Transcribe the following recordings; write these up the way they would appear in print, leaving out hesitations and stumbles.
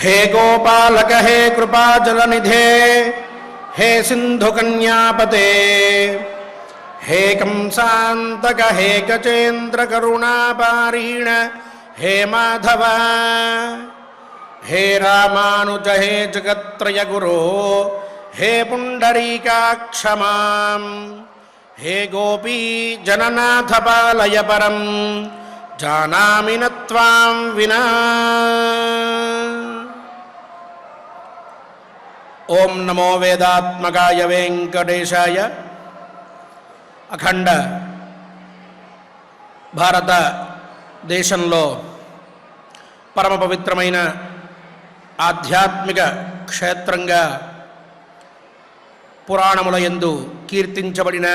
हे गोपालक हे कृपाजलनिधे हे सिन्धुकन्यापते हे कंसान्तक हे गजेन्द्रकरुणापारीण हे माधव हे रामानुज हे जगत्त्रयगुरो हे पुण्डरीकाक्ष मां हे गोपी जननाथ पालय परं जानामि न त्वां विना। ओम नमो वेदात्मकाय वेंकटेशाय। అఖండ భారత దేశంలో పరమ పవిత్రమైన ఆధ్యాత్మిక క్షేత్రంగా పురాణముల యందు కీర్తించబడిన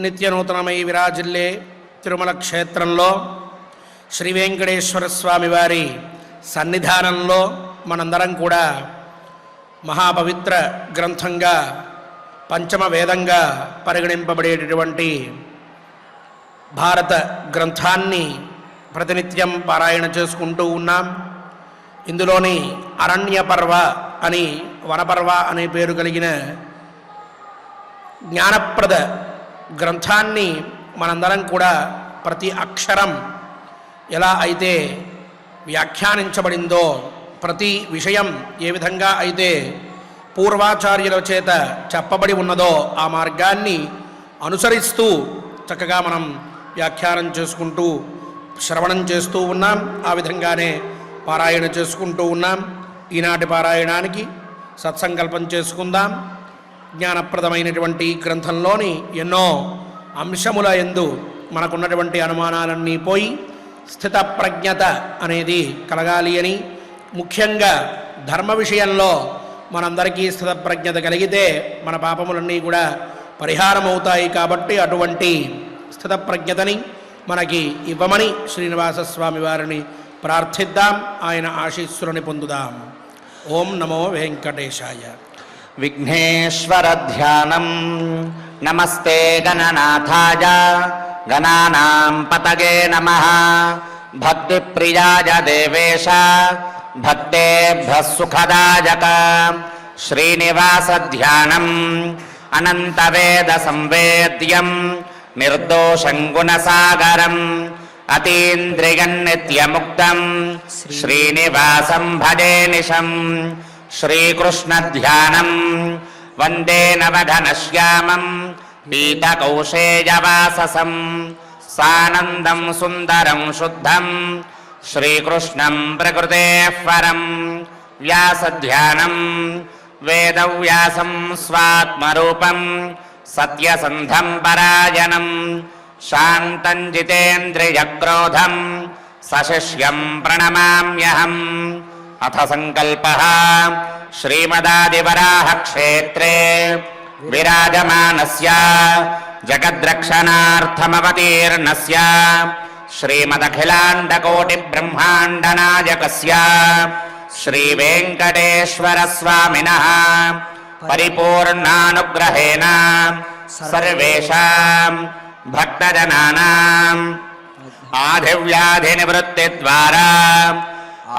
నిత్యనూతనమై విరాజిల్లే తిరుమల క్షేత్రంలో శ్రీ వెంకటేశ్వర స్వామి వారి సన్నిధానంలో మనందరం కూడా మహాపవిత్ర గ్రంథంగా పంచమ వేదంగా పరిగణింపబడేటటువంటి భారత గ్రంథాన్ని ప్రతినిత్యం పారాయణ చేసుకుంటూ ఉన్నాం. ఇందులోని అరణ్యపర్వ అని వనపర్వ అనే పేరు కలిగిన జ్ఞానప్రద గ్రంథాన్ని మనందరం కూడా ప్రతి అక్షరం ఎలా అయితే వ్యాఖ్యానించబడిందో, ప్రతి విషయం ఏ విధంగా అయితే పూర్వాచార్యుల చేత చెప్పబడి ఉన్నదో ఆ మార్గాన్ని అనుసరిస్తూ చక్కగా మనం వ్యాఖ్యానం చేసుకుంటూ శ్రవణం చేస్తూ ఉన్నాం. ఆ విధంగానే పారాయణ చేసుకుంటూ ఉన్నాం. ఈనాటి పారాయణానికి సత్సంకల్పం చేసుకుందాం. జ్ఞానప్రదమైనటువంటి గ్రంథంలోని ఎన్నో అంశముల యందు మనకున్నటువంటి అనుమానాలన్నీ పోయి స్థితప్రజ్ఞత అనేది కలగాలి అని, ముఖ్యంగా ధర్మ విషయంలో మనందరికీ స్థితప్రజ్ఞత కలిగితే మన పాపములన్నీ కూడా పరిహారం అవుతాయి. కాబట్టి అటువంటి స్థితప్రజ్ఞతని మనకి ఇవ్వమని శ్రీనివాసస్వామి వారిని ప్రార్థిద్దాం. ఆయన ఆశీస్సులని పొందుదాం. ఓం నమో వెంకటేశాయ. విఘ్నేశ్వర ధ్యానం. నమస్తే గణనాథాయ గణానాం పతగే నమః. భక్తిప్రియాయ దేవేశ భక్తేభ్యః సుఖదాయక. శ్రీనివాస ధ్యానం అనంతవేద సంవేద్యం నిర్దోషం గుణసాగరం అతీంద్రియం నిత్యముక్తం శ్రీనివాసం భజే నిశం. శ్రీకృష్ణ ధ్యానం వందే నవఘనశ్యామం పీతకౌశేయవాససం సానందం సుందరం శుద్ధం శ్రీకృష్ణం ప్రకృతేః పరం. వ్యాసధ్యానం వేదవ్యాసం స్వాత్మరూపం సత్యసంధం పరాయణం శాంతం జితేంద్రియక్రోధం సశిష్యం ప్రణమామ్యహం. అథ సంకల్పః. శ్రీమదాదివరాహ క్షేత్రే విరాజమానస్య జగద్రక్షణార్థమవతీర్ణస్య శ్రీమదఖిలాండకోటి బ్రహ్మాండనాయకస్య శ్రీ వెంకటేశ్వర స్వామినః పరిపూర్ణానుగ్రహేణ సర్వేషాం భక్తజనానాం ఆధివ్యాధి నివృత్తి ద్వారా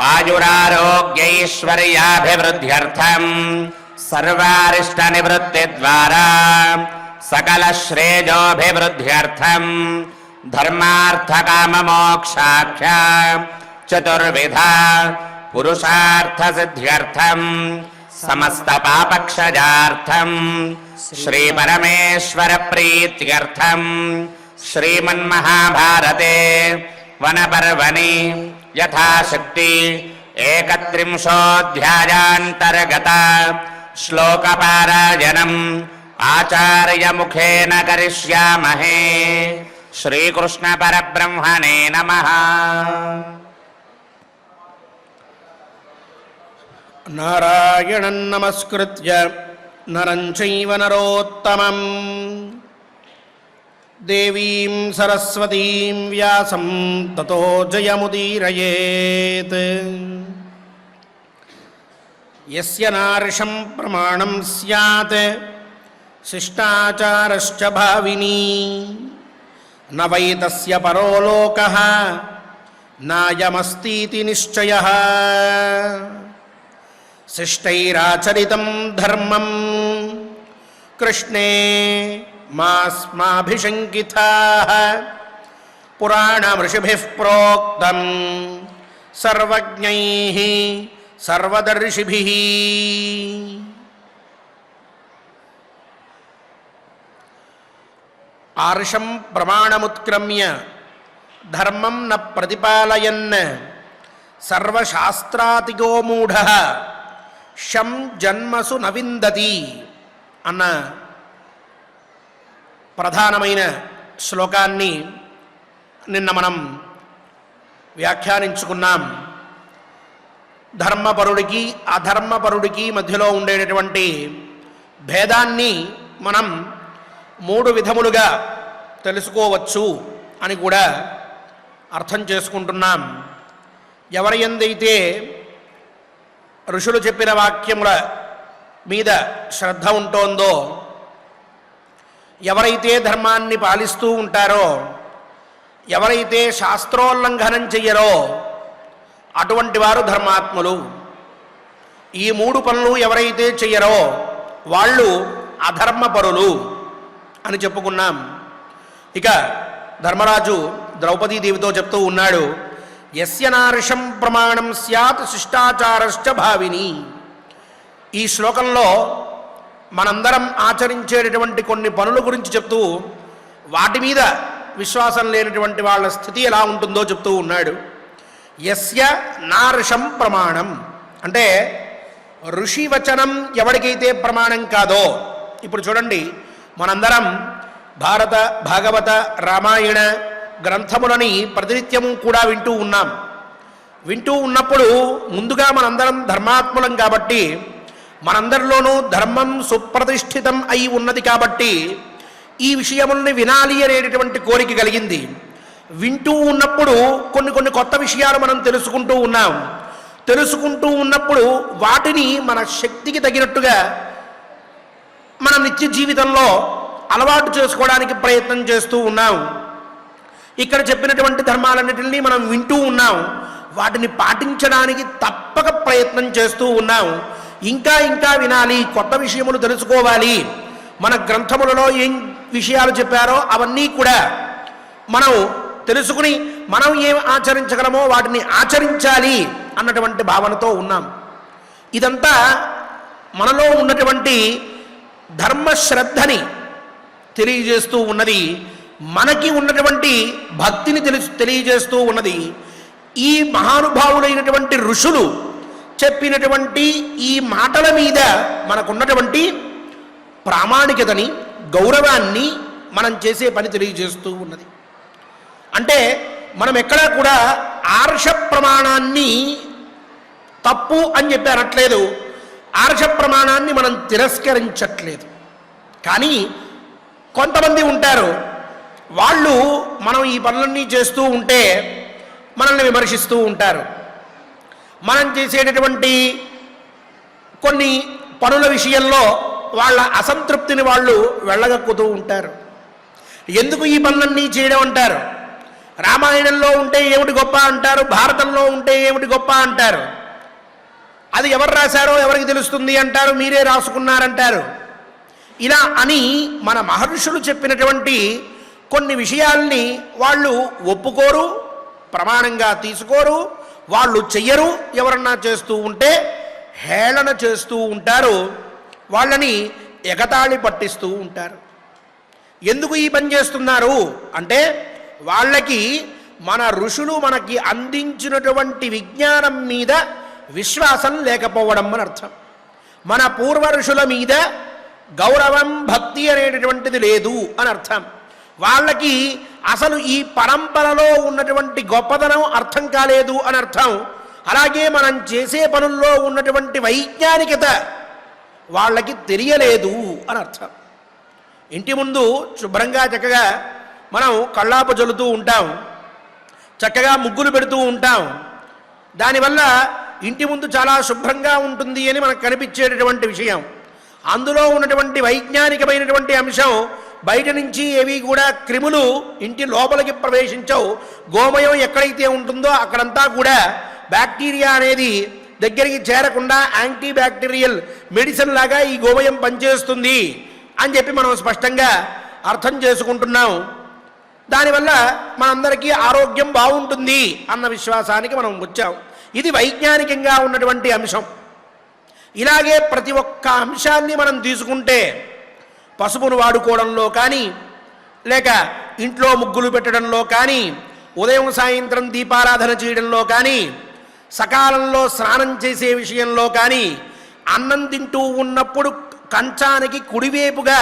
ఆయురారోగ్యైశ్వర్యాభివృద్ధ్యర్థం సర్వారిష్ట నివృత్తి ద్వారా సకల శ్రేయోభివృద్ధ్యర్థం ధర్మార్థకామమోక్షాఖ్య చతుర్విధ పురుషార్థ సిద్ధ్యర్థం సమస్త పాపక్షయార్థం శ్రీ పరమేశ్వర ప్రీత్యర్థం శ్రీమన్మహాభారతే వనపర్వణి యథాశక్తి 31ోऽధ్యాయాంతర్గత శ్లోకపారాయణం ఆచార్యముఖేన కరిష్యామహే. శ్రీకృష్ణ పరబ్రహ్మణే నమః. నారాయణం నమస్కృత్య నరం చైవ నరోత్తమం దేవీం సరస్వతీం వ్యాసం తతో జయముదీరయేత్. యస్య నార్షం ప్రమాణం స్యాత్ శిష్టాచారశ్చ భావినీ న వై తస్య పరో లోకః నాయమస్तीति నిశ్చయః శిష్టైరాచరితం ధర్మం కృష్ణే మాస్మాభిశంకితాః పురాణమృషిభిః ప్రోక్తం సర్వజ్ఞైః సర్వదర్శిభిః. ఆర్షం ప్రమాణముత్క్రమ్య ధర్మం న ప్రతిపాలయన్ సర్వశాస్త్రాతిగో మూఢః శం జన్మసు నవిందతి అన్న ప్రధానమైన శ్లోకాన్ని నిన్న మనం వ్యాఖ్యానించుకున్నాం. ధర్మపరుడికి అధర్మపరుడికి మధ్యలో ఉండేటటువంటి భేదాన్ని మనం 3 విధములుగా తెలుసుకోవచ్చు అని కూడా అర్థం చేసుకుంటున్నాం. ఎవరి యందైతే ఋషులు చెప్పిన వాక్యముల మీద శ్రద్ధ ఉంటోందో, ఎవరైతే ధర్మాన్ని పాలిస్తూ ఉంటారో, ఎవరైతే శాస్త్రోల్లంఘనం చెయ్యరో అటువంటి వారు ధర్మాత్ములు. ఈ 3 పనులు ఎవరైతే చెయ్యరో వాళ్ళు అధర్మపరులు అని చెప్పుకున్నాం. ఇక ధర్మరాజు ద్రౌపదీదేవితో చెప్తూ ఉన్నాడు, యస్య నార్షం ప్రమాణం స్యాత్ శిష్టాచారశ్చ భావిని. ఈ శ్లోకంలో మనందరం ఆచరించేటటువంటి కొన్ని పనుల గురించి చెప్తూ వాటి మీద విశ్వాసం లేనటువంటి వాళ్ళ స్థితి ఎలా ఉంటుందో చెప్తూ ఉన్నాడు. యస్య నార్షం ప్రమాణం అంటే ఋషి వచనం ఎవరికైతే ప్రమాణం కాదో. ఇప్పుడు చూడండి, మనందరం భారత భాగవత రామాయణ గ్రంథములని ప్రతినిత్యము కూడా వింటూ ఉన్నాం. వింటూ ఉన్నప్పుడు ముందుగా మనందరం ధర్మాత్ములం కాబట్టి, మనందరిలోనూ ధర్మం సుప్రతిష్ఠితం అయి ఉన్నది కాబట్టి ఈ విషయముల్ని వినాలి అనేటటువంటి కోరిక కలిగింది. వింటూ ఉన్నప్పుడు కొన్ని కొత్త విషయాలు మనం తెలుసుకుంటూ ఉన్నాం. తెలుసుకుంటూ ఉన్నప్పుడు వాటిని మన శక్తికి తగినట్టుగా మన నిత్య జీవితంలో అలవాటు చేసుకోవడానికి ప్రయత్నం చేస్తూ ఉన్నాం. ఇక్కడ చెప్పినటువంటి ధర్మాలన్నిటినీ మనం వింటూ ఉన్నాం. వాటిని పాటించడానికి తప్పక ప్రయత్నం చేస్తూ ఉన్నాం. ఇంకా ఇంకా వినాలి, కొత్త విషయములు తెలుసుకోవాలి. మన గ్రంథములలో ఏం విషయాలు చెప్పారో అవన్నీ కూడా మనం తెలుసుకుని మనం ఏం ఆచరించగలమో వాటిని ఆచరించాలి అన్నటువంటి భావనతో ఉన్నాం. ఇదంతా మనలో ఉన్నటువంటి ధర్మశ్రద్ధని తెలియజేస్తూ ఉన్నది. మనకి ఉన్నటువంటి భక్తిని తెలియజేస్తూ ఉన్నది. ఈ మహానుభావులైనటువంటి ఋషులు చెప్పినటువంటి ఈ మాటల మీద మనకున్నటువంటి ప్రామాణికతని, గౌరవాన్ని మనం చేసే పని తెలియజేస్తూ ఉన్నది. అంటే మనం ఎక్కడా కూడా ఆర్ష ప్రమాణాన్ని తప్పు అని చెప్పి అనట్లేదు, ఆర్ష ప్రమాణాన్ని మనం తిరస్కరించట్లేదు. కానీ కొంతమంది ఉంటారు, వాళ్ళు మనం ఈ పనులన్నీ చేస్తూ ఉంటే మనల్ని విమర్శిస్తూ ఉంటారు. మనం చేసేటటువంటి కొన్ని పనుల విషయంలో వాళ్ళ అసంతృప్తిని వాళ్ళు వెళ్ళగక్కుతూ ఉంటారు. ఎందుకు ఈ పనులన్నీ చేయడం అంటారు. రామాయణంలో ఉంటే ఏమిటి గొప్ప అంటారు, భారతంలో ఉంటే ఏమిటి గొప్ప అంటారు. అది ఎవరు రాశారో ఎవరికి తెలుస్తుంది అంటారు, మీరే రాసుకున్నారంటారు. ఇలా అని మన మహర్షులు చెప్పినటువంటి కొన్ని విషయాల్ని వాళ్ళు ఒప్పుకోరు, ప్రమాణంగా తీసుకోరు, వాళ్ళు చెయ్యరు. ఎవరన్నా చేస్తూ ఉంటే హేళన చేస్తూ ఉంటారు, వాళ్ళని ఎగతాళి పట్టిస్తూ ఉంటారు. ఎందుకు ఈ పని చేస్తున్నారు అంటే వాళ్ళకి మన ఋషులు మనకి అందించినటువంటి విజ్ఞానం మీద విశ్వాసం లేకపోవడం అని అర్థం. మన పూర్వ ఋషుల మీద గౌరవం, భక్తి అనేటటువంటిది లేదు అని అర్థం. వాళ్ళకి అసలు ఈ పరంపరలో ఉన్నటువంటి గొప్పదనం అర్థం కాలేదు అని అర్థం. అలాగే మనం చేసే పనుల్లో ఉన్నటువంటి వైజ్ఞానికత వాళ్ళకి తెలియలేదు అని అర్థం. ఇంటి ముందు శుభ్రంగా చక్కగా మనం కళ్ళాప జల్లుతూ ఉంటాం, చక్కగా ముగ్గులు పెడుతూ ఉంటాం. దానివల్ల ఇంటి ముందు చాలా శుభ్రంగా ఉంటుంది అని మనకు కనిపించేటటువంటి విషయం. అందులో ఉన్నటువంటి వైజ్ఞానికమైనటువంటి అంశం బయట నుంచి ఏవి కూడా క్రిములు ఇంటి లోపలికి ప్రవేశించవు. గోమయం ఎక్కడైతే ఉంటుందో అక్కడంతా కూడా బ్యాక్టీరియా అనేది దగ్గరికి చేరకుండా యాంటీ బ్యాక్టీరియల్ మెడిసిన్ లాగా ఈ గోమయం పనిచేస్తుంది అని చెప్పి మనం స్పష్టంగా అర్థం చేసుకుంటున్నాం. దానివల్ల మనందరికీ ఆరోగ్యం బాగుంటుంది అన్న విశ్వాసానికి మనం వచ్చాం. ఇది వైజ్ఞానికంగా ఉన్నటువంటి అంశం. ఇలాగే ప్రతి ఒక్క అంశాన్ని మనం తీసుకుంటే పసుపును వాడుకోవడంలో కానీ, లేక ఇంట్లో ముగ్గులు పెట్టడంలో కానీ, ఉదయం సాయంత్రం దీపారాధన చేయడంలో కానీ, సకాలంలో స్నానం చేసే విషయంలో కానీ, అన్నం తింటూ ఉన్నప్పుడు కంచానికి కుడివైపుగా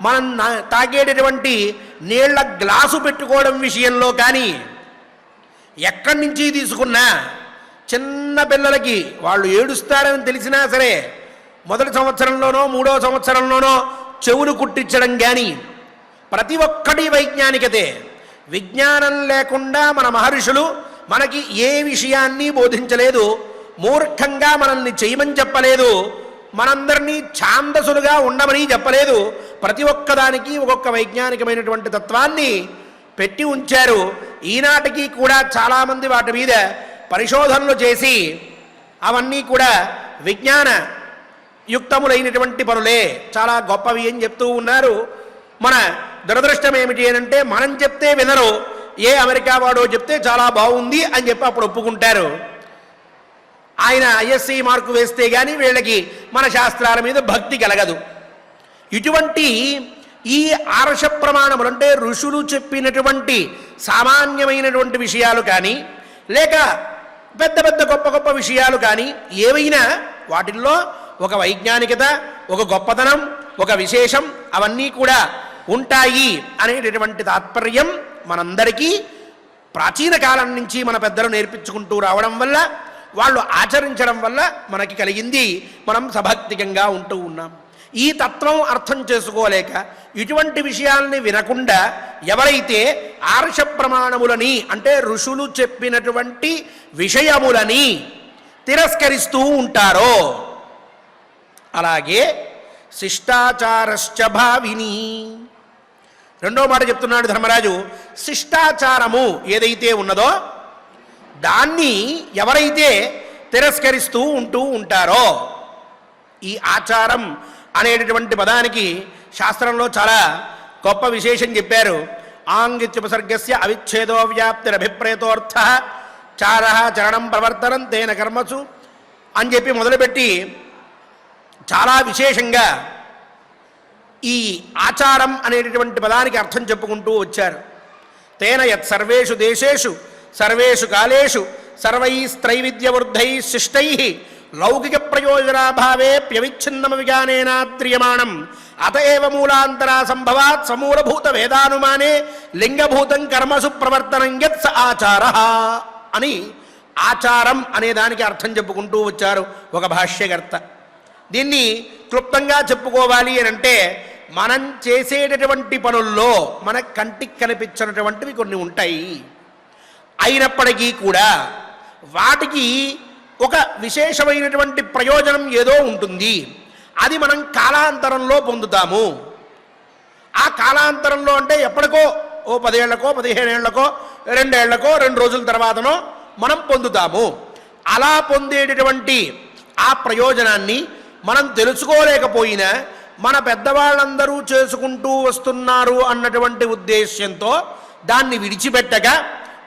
మనం తాగేటటువంటి నీళ్ల గ్లాసు పెట్టుకోవడం విషయంలో కానీ, ఎక్కడి నుంచి తీసుకున్నా చిన్న పిల్లలకి వాళ్ళు ఏడుస్తారని తెలిసినా సరే మొదటి సంవత్సరంలోనో మూడో సంవత్సరంలోనో చెవులు కుట్టించడం కానీ ప్రతి ఒక్కటి వైజ్ఞానికతే. విజ్ఞానం లేకుండా మన మహర్షులు మనకి ఏ విషయాన్ని బోధించలేదు. మూర్ఖంగా మనల్ని చేయమని చెప్పలేదు. మనందరినీ ఛాందసులుగా ఉండమని చెప్పలేదు. ప్రతి ఒక్కదానికి ఒక్కొక్క వైజ్ఞానికమైనటువంటి తత్వాన్ని పెట్టి ఉంచారు. ఈనాటికి కూడా చాలామంది వాటి మీద పరిశోధనలు చేసి అవన్నీ కూడా విజ్ఞాన యుక్తములైనటువంటి పనులే, చాలా గొప్పవి అని చెప్తూ ఉన్నారు. మన దురదృష్టం ఏమిటి అంటే మనం చెప్తే వినరు. ఏ అమెరికా వాడో చెప్తే చాలా బాగుంది అని చెప్పి అప్పుడు ఒప్పుకుంటారు. ఆయన ఐఎస్సి మార్కు వేస్తే కానీ వీళ్ళకి మన శాస్త్రాల మీద భక్తి కలగదు. ఇటువంటి ఈ ఆర్ష ప్రమాణములు అంటే ఋషులు చెప్పినటువంటి సామాన్యమైనటువంటి విషయాలు కానీ, లేక పెద్ద పెద్ద గొప్ప గొప్ప విషయాలు కానీ ఏవైనా వాటిల్లో ఒక వైజ్ఞానికత, ఒక గొప్పతనం, ఒక విశేషం అవన్నీ కూడా ఉంటాయి అనేటటువంటి తాత్పర్యం మనందరికీ ప్రాచీన కాలం నుంచి మన పెద్దలు నేర్పించుకుంటూ రావడం వల్ల, వాళ్ళు ఆచరించడం వల్ల మనకి కలిగింది. మనం సభక్తికంగా ఉంటూ ఉన్నాం. ఈ తత్వం అర్థం చేసుకోలేక ఇటువంటి విషయాల్ని వినకుండా ఎవరైతే ఆర్ష ప్రమాణములని అంటే ఋషులు చెప్పినటువంటి విషయములని తిరస్కరిస్తూ ఉంటారో, అలాగే శిష్టాచారశ్చ భావిని. రెండో మాట చెప్తున్నాడు ధర్మరాజు. శిష్టాచారము ఏదైతే ఉన్నదో దాన్ని ఎవరైతే తిరస్కరిస్తూ ఉంటూ ఉంటారో, ఈ ఆచారం అనేటటువంటి పదానికి శాస్త్రంలో చాలా గొప్ప విశేషం చెప్పారు. ఆంగిత్యుపసర్గస్య అవిచ్ఛేదో వ్యాప్తిరభిప్రేతోర్థ చార చరణం ప్రవర్తనం తేన కర్మసు అని చెప్పి మొదలుపెట్టి చాలా విశేషంగా ఈ ఆచారం అనేటటువంటి పదానికి అర్థం చెప్పుకుంటూ వచ్చారు. తేన యత్ సర్వేషు దేశేషు సర్వేషు కాలేషు సర్వైస్త్రైవిద్యవృద్ధై శిష్టై లౌకిక ప్రయోజనాభావే ప్యవిచ్ఛిన్నమ విజ్ఞానేనాద్రియమాణం అతఏవ మూలాంతరా సంభవాత్ సమూలభూత వేదానుమానే లింగభూతం కర్మసు ప్రవర్తనం యత్ స ఆచార అని ఆచారం అనే దానికి అర్థం చెప్పుకుంటూ వచ్చారు ఒక భాష్యకర్త. దీన్ని క్లుప్తంగా చెప్పుకోవాలి అని అంటే మనం చేసేటటువంటి పనుల్లో మన కంటికి కనిపించినటువంటివి కొన్ని ఉంటాయి. అయినప్పటికీ కూడా వాటికి ఒక విశేషమైనటువంటి ప్రయోజనం ఏదో ఉంటుంది. అది మనం కాలాంతరంలో పొందుతాము. ఆ కాలాంతరంలో అంటే ఎప్పటికో ఓ 10 ఏళ్లకో 15 ఏళ్లకో 2 ఏళ్లకో 2 రోజుల తర్వాతనో మనం పొందుతాము. అలా పొందేటటువంటి ఆ ప్రయోజనాన్ని మనం తెలుసుకోలేకపోయినా మన పెద్దవాళ్ళందరూ చేసుకుంటూ వస్తున్నారు అన్నటువంటి ఉద్దేశ్యంతో దాన్ని విడిచిపెట్టగా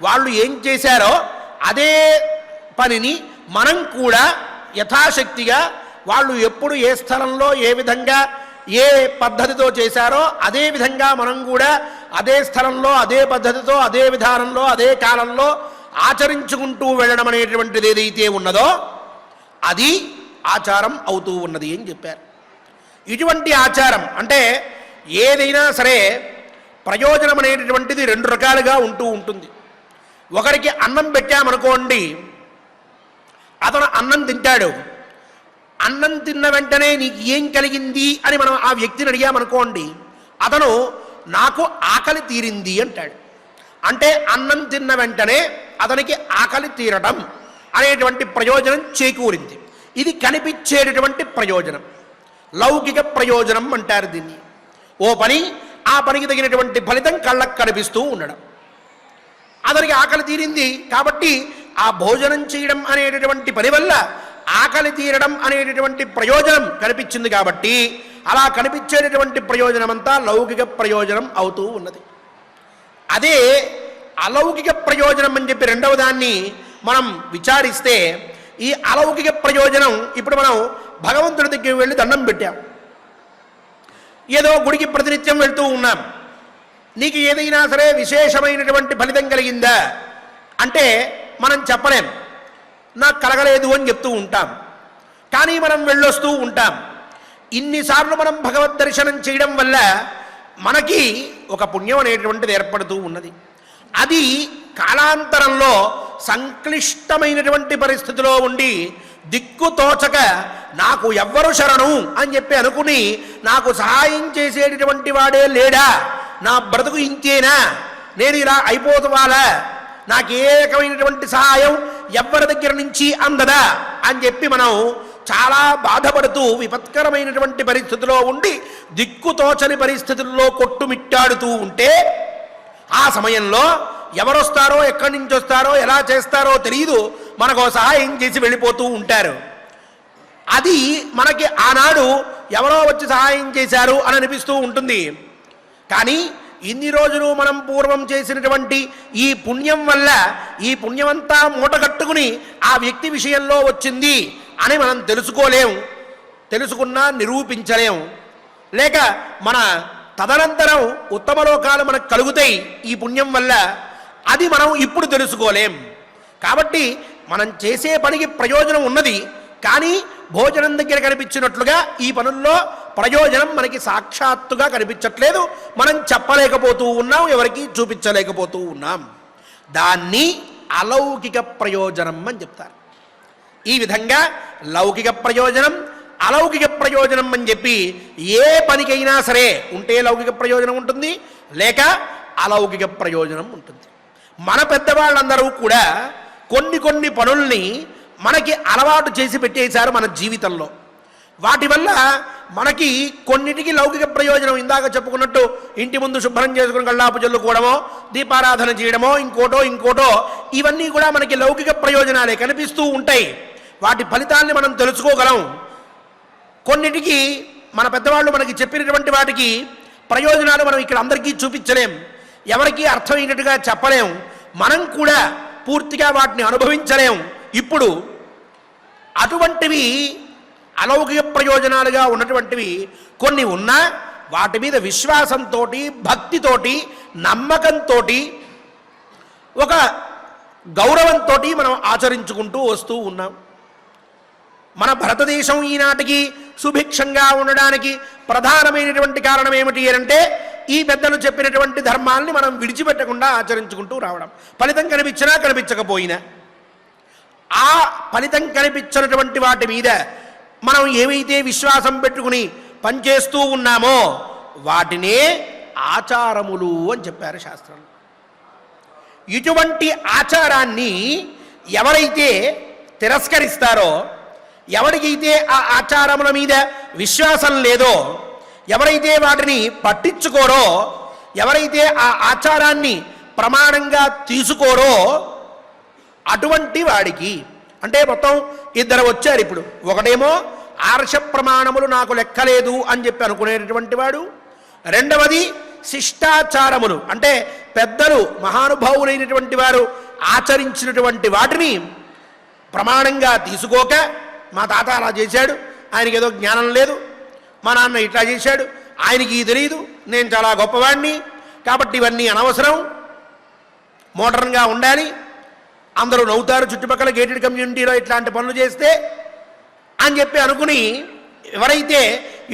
వాళ్ళు ఏం చేశారో అదే పనిని మనం కూడా యథాశక్తిగా వాళ్ళు ఎప్పుడు ఏ స్థలంలో ఏ విధంగా ఏ పద్ధతితో చేశారో అదే విధంగా మనం కూడా అదే స్థలంలో అదే పద్ధతితో అదే విధానంలో అదే కాలంలో ఆచరించుకుంటూ వెళ్ళడం అనేటువంటిది ఏదైతే ఉన్నదో అది ఆచారం అవుతూ ఉన్నది అని చెప్పారు. ఇటువంటి ఆచారం అంటే ఏదైనా సరే ప్రయోజనం అనేటటువంటిది 2 రకాలుగా ఉంటూ ఉంటుంది. ఒకరికి అన్నం పెట్టామనుకోండి, అతను అన్నం తింటాడు. అన్నం తిన్న వెంటనే నీకు ఏం కలిగింది అని మనం ఆ వ్యక్తిని అడిగామనుకోండి, అతను నాకు ఆకలి తీరింది అంటాడు. అంటే అన్నం తిన్న వెంటనే అతనికి ఆకలి తీరటం అనేటువంటి ప్రయోజనం చేకూరింది. ఇది కనిపించేటటువంటి ప్రయోజనం, లౌకిక ప్రయోజనం అంటారు దీన్ని. ఓ పని ఆ పనికి తగినటువంటి ఫలితం కళ్ళకు కనిపిస్తూ ఉండడం. అతనికి ఆకలి తీరింది కాబట్టి ఆ భోజనం చేయడం అనేటటువంటి పని వల్ల ఆకలి తీరడం అనేటటువంటి ప్రయోజనం కనిపించింది కాబట్టి అలా కనిపించేటటువంటి ప్రయోజనం అంతా లౌకిక ప్రయోజనం అవుతూ ఉన్నది. అదే అలౌకిక ప్రయోజనం అని చెప్పి రెండవ దాన్ని మనం విచారిస్తే, ఈ అలౌకిక ప్రయోజనం ఇప్పుడు మనం భగవంతుడి దగ్గరికి వెళ్ళి దండం పెట్టాం, ఏదో గుడికి ప్రతినిత్యం వెళ్తూ ఉన్నాం, నీకు ఏదైనా సరే విశేషమైనటువంటి ఫలితం కలిగిందా అంటే మనం చెప్పలేం, నాకు కలగలేదు అని చెప్తూ ఉంటాం. కానీ మనం వెళ్ళొస్తూ ఉంటాం. ఇన్నిసార్లు మనం భగవద్ దర్శనం చేయడం వల్ల మనకి ఒక పుణ్యం అనేటువంటిది ఏర్పడుతూ ఉన్నది. అది కాలాంతరంలో సంక్లిష్టమైనటువంటి పరిస్థితిలో ఉండి దిక్కుతోచక నాకు ఎవ్వరు శరణు అని చెప్పి అనుకుని నాకు సహాయం చేసేటటువంటి వాడే లేడా, నా బ్రతుకు ఇంతేనా, నేను ఇలా అయిపోతువాలా, నాకు ఏ రకమైనటువంటి సహాయం ఎవ్వరి దగ్గర నుంచి అందదా అని చెప్పి మనం చాలా బాధపడుతూ విపత్కరమైనటువంటి పరిస్థితిలో ఉండి దిక్కుతోచని పరిస్థితుల్లో కొట్టుమిట్టాడుతూ ఉంటే ఆ సమయంలో ఎవరొస్తారో ఎక్కడి నుంచి వస్తారో ఎలా చేస్తారో తెలియదు, మనకు సహాయం చేసి వెళ్ళిపోతూ ఉంటారు. అది మనకి ఆనాడు ఎవరో వచ్చి సహాయం చేశారు అని అనిపిస్తూ ఉంటుంది. కానీ ఇన్ని రోజులు మనం పూర్వం చేసినటువంటి ఈ పుణ్యం వల్ల ఈ పుణ్యమంతా మూటగట్టుకుని ఆ వ్యక్తి విషయంలో వచ్చింది అని మనం తెలుసుకోలేం, తెలుసుకున్నా నిరూపించలేం. లేక మన తదనంతరం ఉత్తమ లోకాలు మనకు కలుగుతాయి ఈ పుణ్యం వల్ల, అది మనం ఇప్పుడు తెలుసుకోలేం. కాబట్టి మనం చేసే పనికి ప్రయోజనం ఉన్నది, కానీ భోజనం దగ్గర కనిపించినట్లుగా ఈ పనుల్లో ప్రయోజనం మనకి సాక్షాత్తుగా కనిపించట్లేదు, మనం చెప్పలేకపోతూ ఉన్నాం, ఎవరికి చూపించలేకపోతూ ఉన్నాం. దాన్ని అలౌకిక ప్రయోజనం అని చెప్తారు. ఈ విధంగా లౌకిక ప్రయోజనం, అలౌకిక ప్రయోజనం అని చెప్పి ఏ పనికైనా సరే ఉంటే లౌకిక ప్రయోజనం ఉంటుంది, లేక అలౌకిక ప్రయోజనం ఉంటుంది. మన పెద్దవాళ్ళందరూ కూడా కొన్ని పనుల్ని మనకి అలవాటు చేసి పెట్టేశారు మన జీవితంలో. వాటి వల్ల మనకి కొన్నిటికి లౌకిక ప్రయోజనం, ఇందాక చెప్పుకున్నట్టు ఇంటి ముందు శుభ్రం చేసుకుని కళ్ళాపు చల్లుకోవడమో, దీపారాధన చేయడమో, ఇంకోటో ఇవన్నీ కూడా మనకి లౌకిక ప్రయోజనాలే కనిపిస్తూ ఉంటాయి. వాటి ఫలితాన్ని మనం తెలుసుకోగలం. కొన్నిటికి మన పెద్దవాళ్ళు మనకి చెప్పినటువంటి వాటికి ప్రయోజనాలు మనం ఇక్కడ అందరికీ చూపించలేం, ఎవరికి అర్థమైనట్టుగా చెప్పలేం, మనం కూడా పూర్తిగా వాటిని అనుభవించలేం. ఇప్పుడు అటువంటివి అలౌకిక ప్రయోజనాలుగా ఉన్నటువంటివి కొన్ని ఉన్నా వాటి మీద విశ్వాసంతో, భక్తితోటి, నమ్మకంతో, ఒక గౌరవంతో మనం ఆచరించుకుంటూ వస్తూ ఉన్నాం. మన భారతదేశం ఈనాటికి సుభిక్షంగా ఉండడానికి ప్రధానమైనటువంటి కారణం ఏమిటి అంటే ఈ పెద్దలు చెప్పినటువంటి ధర్మాల్ని మనం విడిచిపెట్టకుండా ఆచరించుకుంటూ రావడం. ఫలితం కనిపించినా కనిపించకపోయినా ఆ ఫలితం కనిపించినటువంటి వాటి మీద మనం ఏవైతే విశ్వాసం పెట్టుకుని పనిచేస్తూ ఉన్నామో వాటినే ఆచారములు అని చెప్పారు శాస్త్రంలో. ఇటువంటి ఆచారాన్ని ఎవరైతే తిరస్కరిస్తారో, ఎవరికైతే ఆ ఆచారముల మీద విశ్వాసం లేదో, ఎవరైతే వాటిని పట్టించుకోరో, ఎవరైతే ఆ ఆచారాన్ని ప్రమాణంగా తీసుకోరో అటువంటి వాడికి, అంటే మొత్తం ఇద్దరు వచ్చారు ఇప్పుడు. ఒకడేమో ఆర్ష ప్రమాణములు నాకు లెక్కలేదు అని చెప్పి అనుకునేటటువంటి వాడు, రెండవది శిష్టాచారములు అంటే పెద్దలు మహానుభావులైనటువంటి వారు ఆచరించినటువంటి వాటిని ప్రమాణంగా తీసుకోక, మా తాత అలా చేశాడు, ఆయనకి ఏదో జ్ఞానం లేదు, మా నాన్న ఇట్లా చేశాడు, ఆయనకి తెలియదు, నేను చాలా గొప్పవాడిని కాబట్టి ఇవన్నీ అనవసరం, మోడర్న్గా ఉండాలి, అందరూ నవ్వుతారు చుట్టుపక్కల గేటెడ్ కమ్యూనిటీలో ఇట్లాంటి పనులు చేస్తే అని చెప్పి అనుకుని ఎవరైతే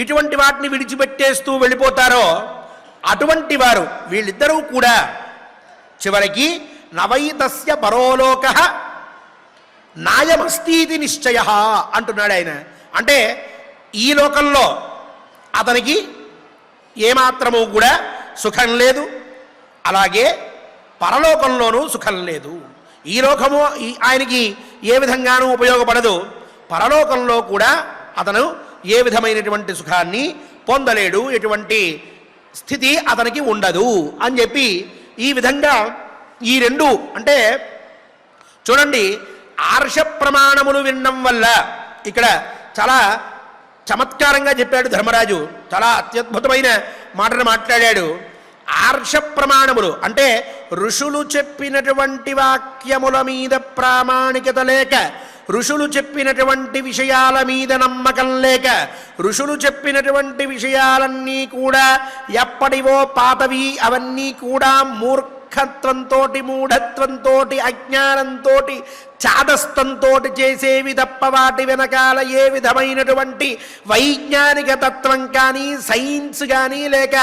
ఇటువంటి వాటిని విడిచిపెట్టేస్తూ వెళ్ళిపోతారో అటువంటి వారు వీళ్ళిద్దరూ కూడా చివరికి నవైతస్య పరోలోక నాయమస్తీతి నిశ్చయ అంటున్నాడు ఆయన. అంటే ఈ లోకంలో అతనికి ఏమాత్రము కూడా సుఖం లేదు, అలాగే పరలోకంలోనూ సుఖం లేదు. ఈ లోకము ఆయనకి ఏ విధంగానూ ఉపయోగపడదు, పరలోకంలో కూడా అతను ఏ విధమైనటువంటి సుఖాన్ని పొందలేడు, ఎటువంటి స్థితి అతనికి ఉండదు అని చెప్పి ఈ విధంగా ఈ రెండు అంటే చూడండి, ఆర్ష ప్రమాణములు వినడం వల్ల ఇక్కడ చాలా చమత్కారంగా చెప్పాడు ధర్మరాజు. చాలా అత్యద్భుతమైన మాటను మాట్లాడాడు. ఆర్ష ప్రమాణములు అంటే ఋషులు చెప్పినటువంటి వాక్యముల మీద ప్రామాణికత లేక, ఋషులు చెప్పినటువంటి విషయాల మీద నమ్మకం లేక, ఋషులు చెప్పినటువంటి విషయాలన్నీ కూడా ఎప్పటివో పాతవి, అవన్నీ కూడా మూర్ఖత్వంతో, మూఢత్వంతో, అజ్ఞానంతో, చాదస్తంతో చేసేవి తప్ప వాటి వెనకాల ఏ విధమైనటువంటి వైజ్ఞానిక తత్వం కానీ, సైన్స్ కానీ, లేక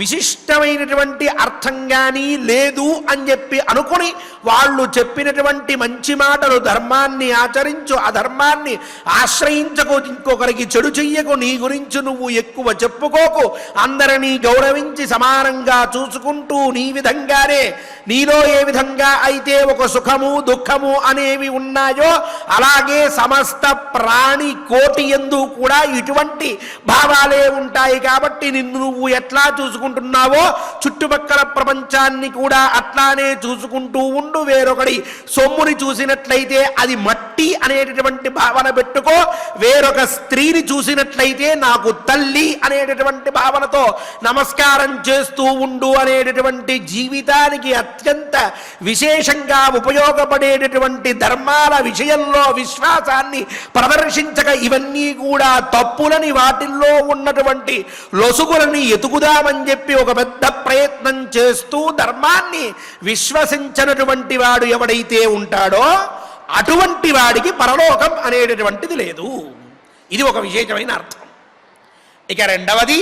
విశిష్టమైనటువంటి అర్థం కానీ లేదు అని చెప్పి అనుకుని వాళ్ళు చెప్పినటువంటి మంచి మాటలు, ధర్మాన్ని ఆచరించు, అధర్మాన్ని ఆశ్రయించకు, ఇంకొకరికి చెడు చెయ్యకు, నీ గురించి నువ్వు ఎక్కువ చెప్పుకోకు, అందరినీ గౌరవించి సమానంగా చూసుకుంటూ నీ విధంగానే, నీలో ఏ విధంగా అయితే ఒక సుఖము దుఃఖము అనేవి ఉన్నాయో అలాగే సమస్త ప్రాణి కోటి యందు కూడా ఇటువంటి భావాలే ఉంటాయి. కాబట్టి నిన్ను నువ్వు ఎట్లా చూసుకుంటున్నావో చుట్టుపక్కల ప్రపంచాన్ని కూడా అట్లానే చూసుకుంటూ ఉండు. వేరొకడి సొమ్ముని చూసినట్లయితే అది మట్టి అనేటటువంటి భావన పెట్టుకో, వేరొక స్త్రీని చూసినట్లయితే నాకు తల్లి అనేటటువంటి భావనతో నమస్కారం చేస్తూ ఉండు అనేటటువంటి జీవితానికి అత్యంత విశేషంగా ఉపయోగపడేటటువంటి ధర్మాల విషయంలో విశ్వాసాన్ని ప్రదర్శించక ఇవన్నీ కూడా తప్పులని, వాటిల్లో ఉన్నటువంటి లొసుగులని ఎతుకుదామని చెప్పి ఒక పెద్ద ప్రయత్నం చేస్తూ ధర్మాన్ని విశ్వసించినటువంటి వాడు ఎవడైతే ఉంటాడో అటువంటి వాడికి పరలోకం అనేటటువంటిది లేదు. ఇది ఒక విశేషమైన అర్థం. ఇక రెండవది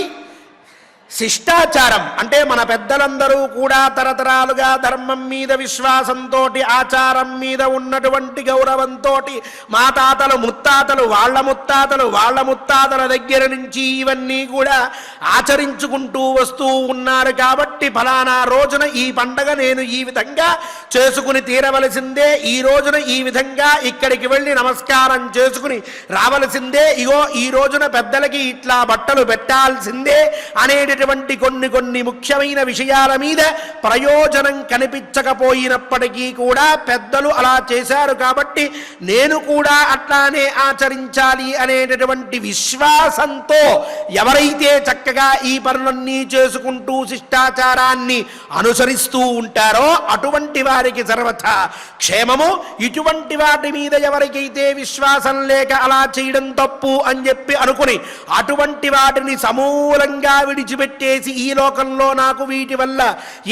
శిష్టాచారం. అంటే మన పెద్దలందరూ కూడా తరతరాలుగా ధర్మం మీద విశ్వాసంతో, ఆచారం మీద ఉన్నటువంటి గౌరవంతో, మా తాతలు ముత్తాతలు వాళ్ళ ముత్తాతల దగ్గర నుంచి ఇవన్నీ కూడా ఆచరించుకుంటూ వస్తూ ఉన్నారు. కాబట్టి ఫలానా రోజున ఈ పండగ నేను ఈ విధంగా చేసుకుని తీరవలసిందే, ఈ రోజున ఈ విధంగా ఇక్కడికి వెళ్ళి నమస్కారం చేసుకుని రావలసిందే, ఇగో ఈ రోజున పెద్దలకి ఇట్లా బట్టలు పెట్టాల్సిందే అనేటటువంటి కొన్ని ముఖ్యమైన విషయాల మీద ప్రయోజనం కనిపించకపోయినప్పటికీ కూడా పెద్దలు అలా చేశారు కాబట్టి నేను కూడా అట్లానే ఆచరించాలి అనేటటువంటి విశ్వాసంతో ఎవరైతే చక్కగా ఈ పనులన్నీ చేసుకుంటూ శిష్టాచారాన్ని అనుసరిస్తూ ఉంటారో అటువంటి వారికి సర్వథా క్షేమము. ఇటువంటి వాటి మీద ఎవరికైతే విశ్వాసం లేక అలా చేయడం తప్పు అని చెప్పి అనుకుని అటువంటి వాటిని సమూలంగా విడిచిపెట్టేసి ఈ లోకంలో నాకు వీటి వల్ల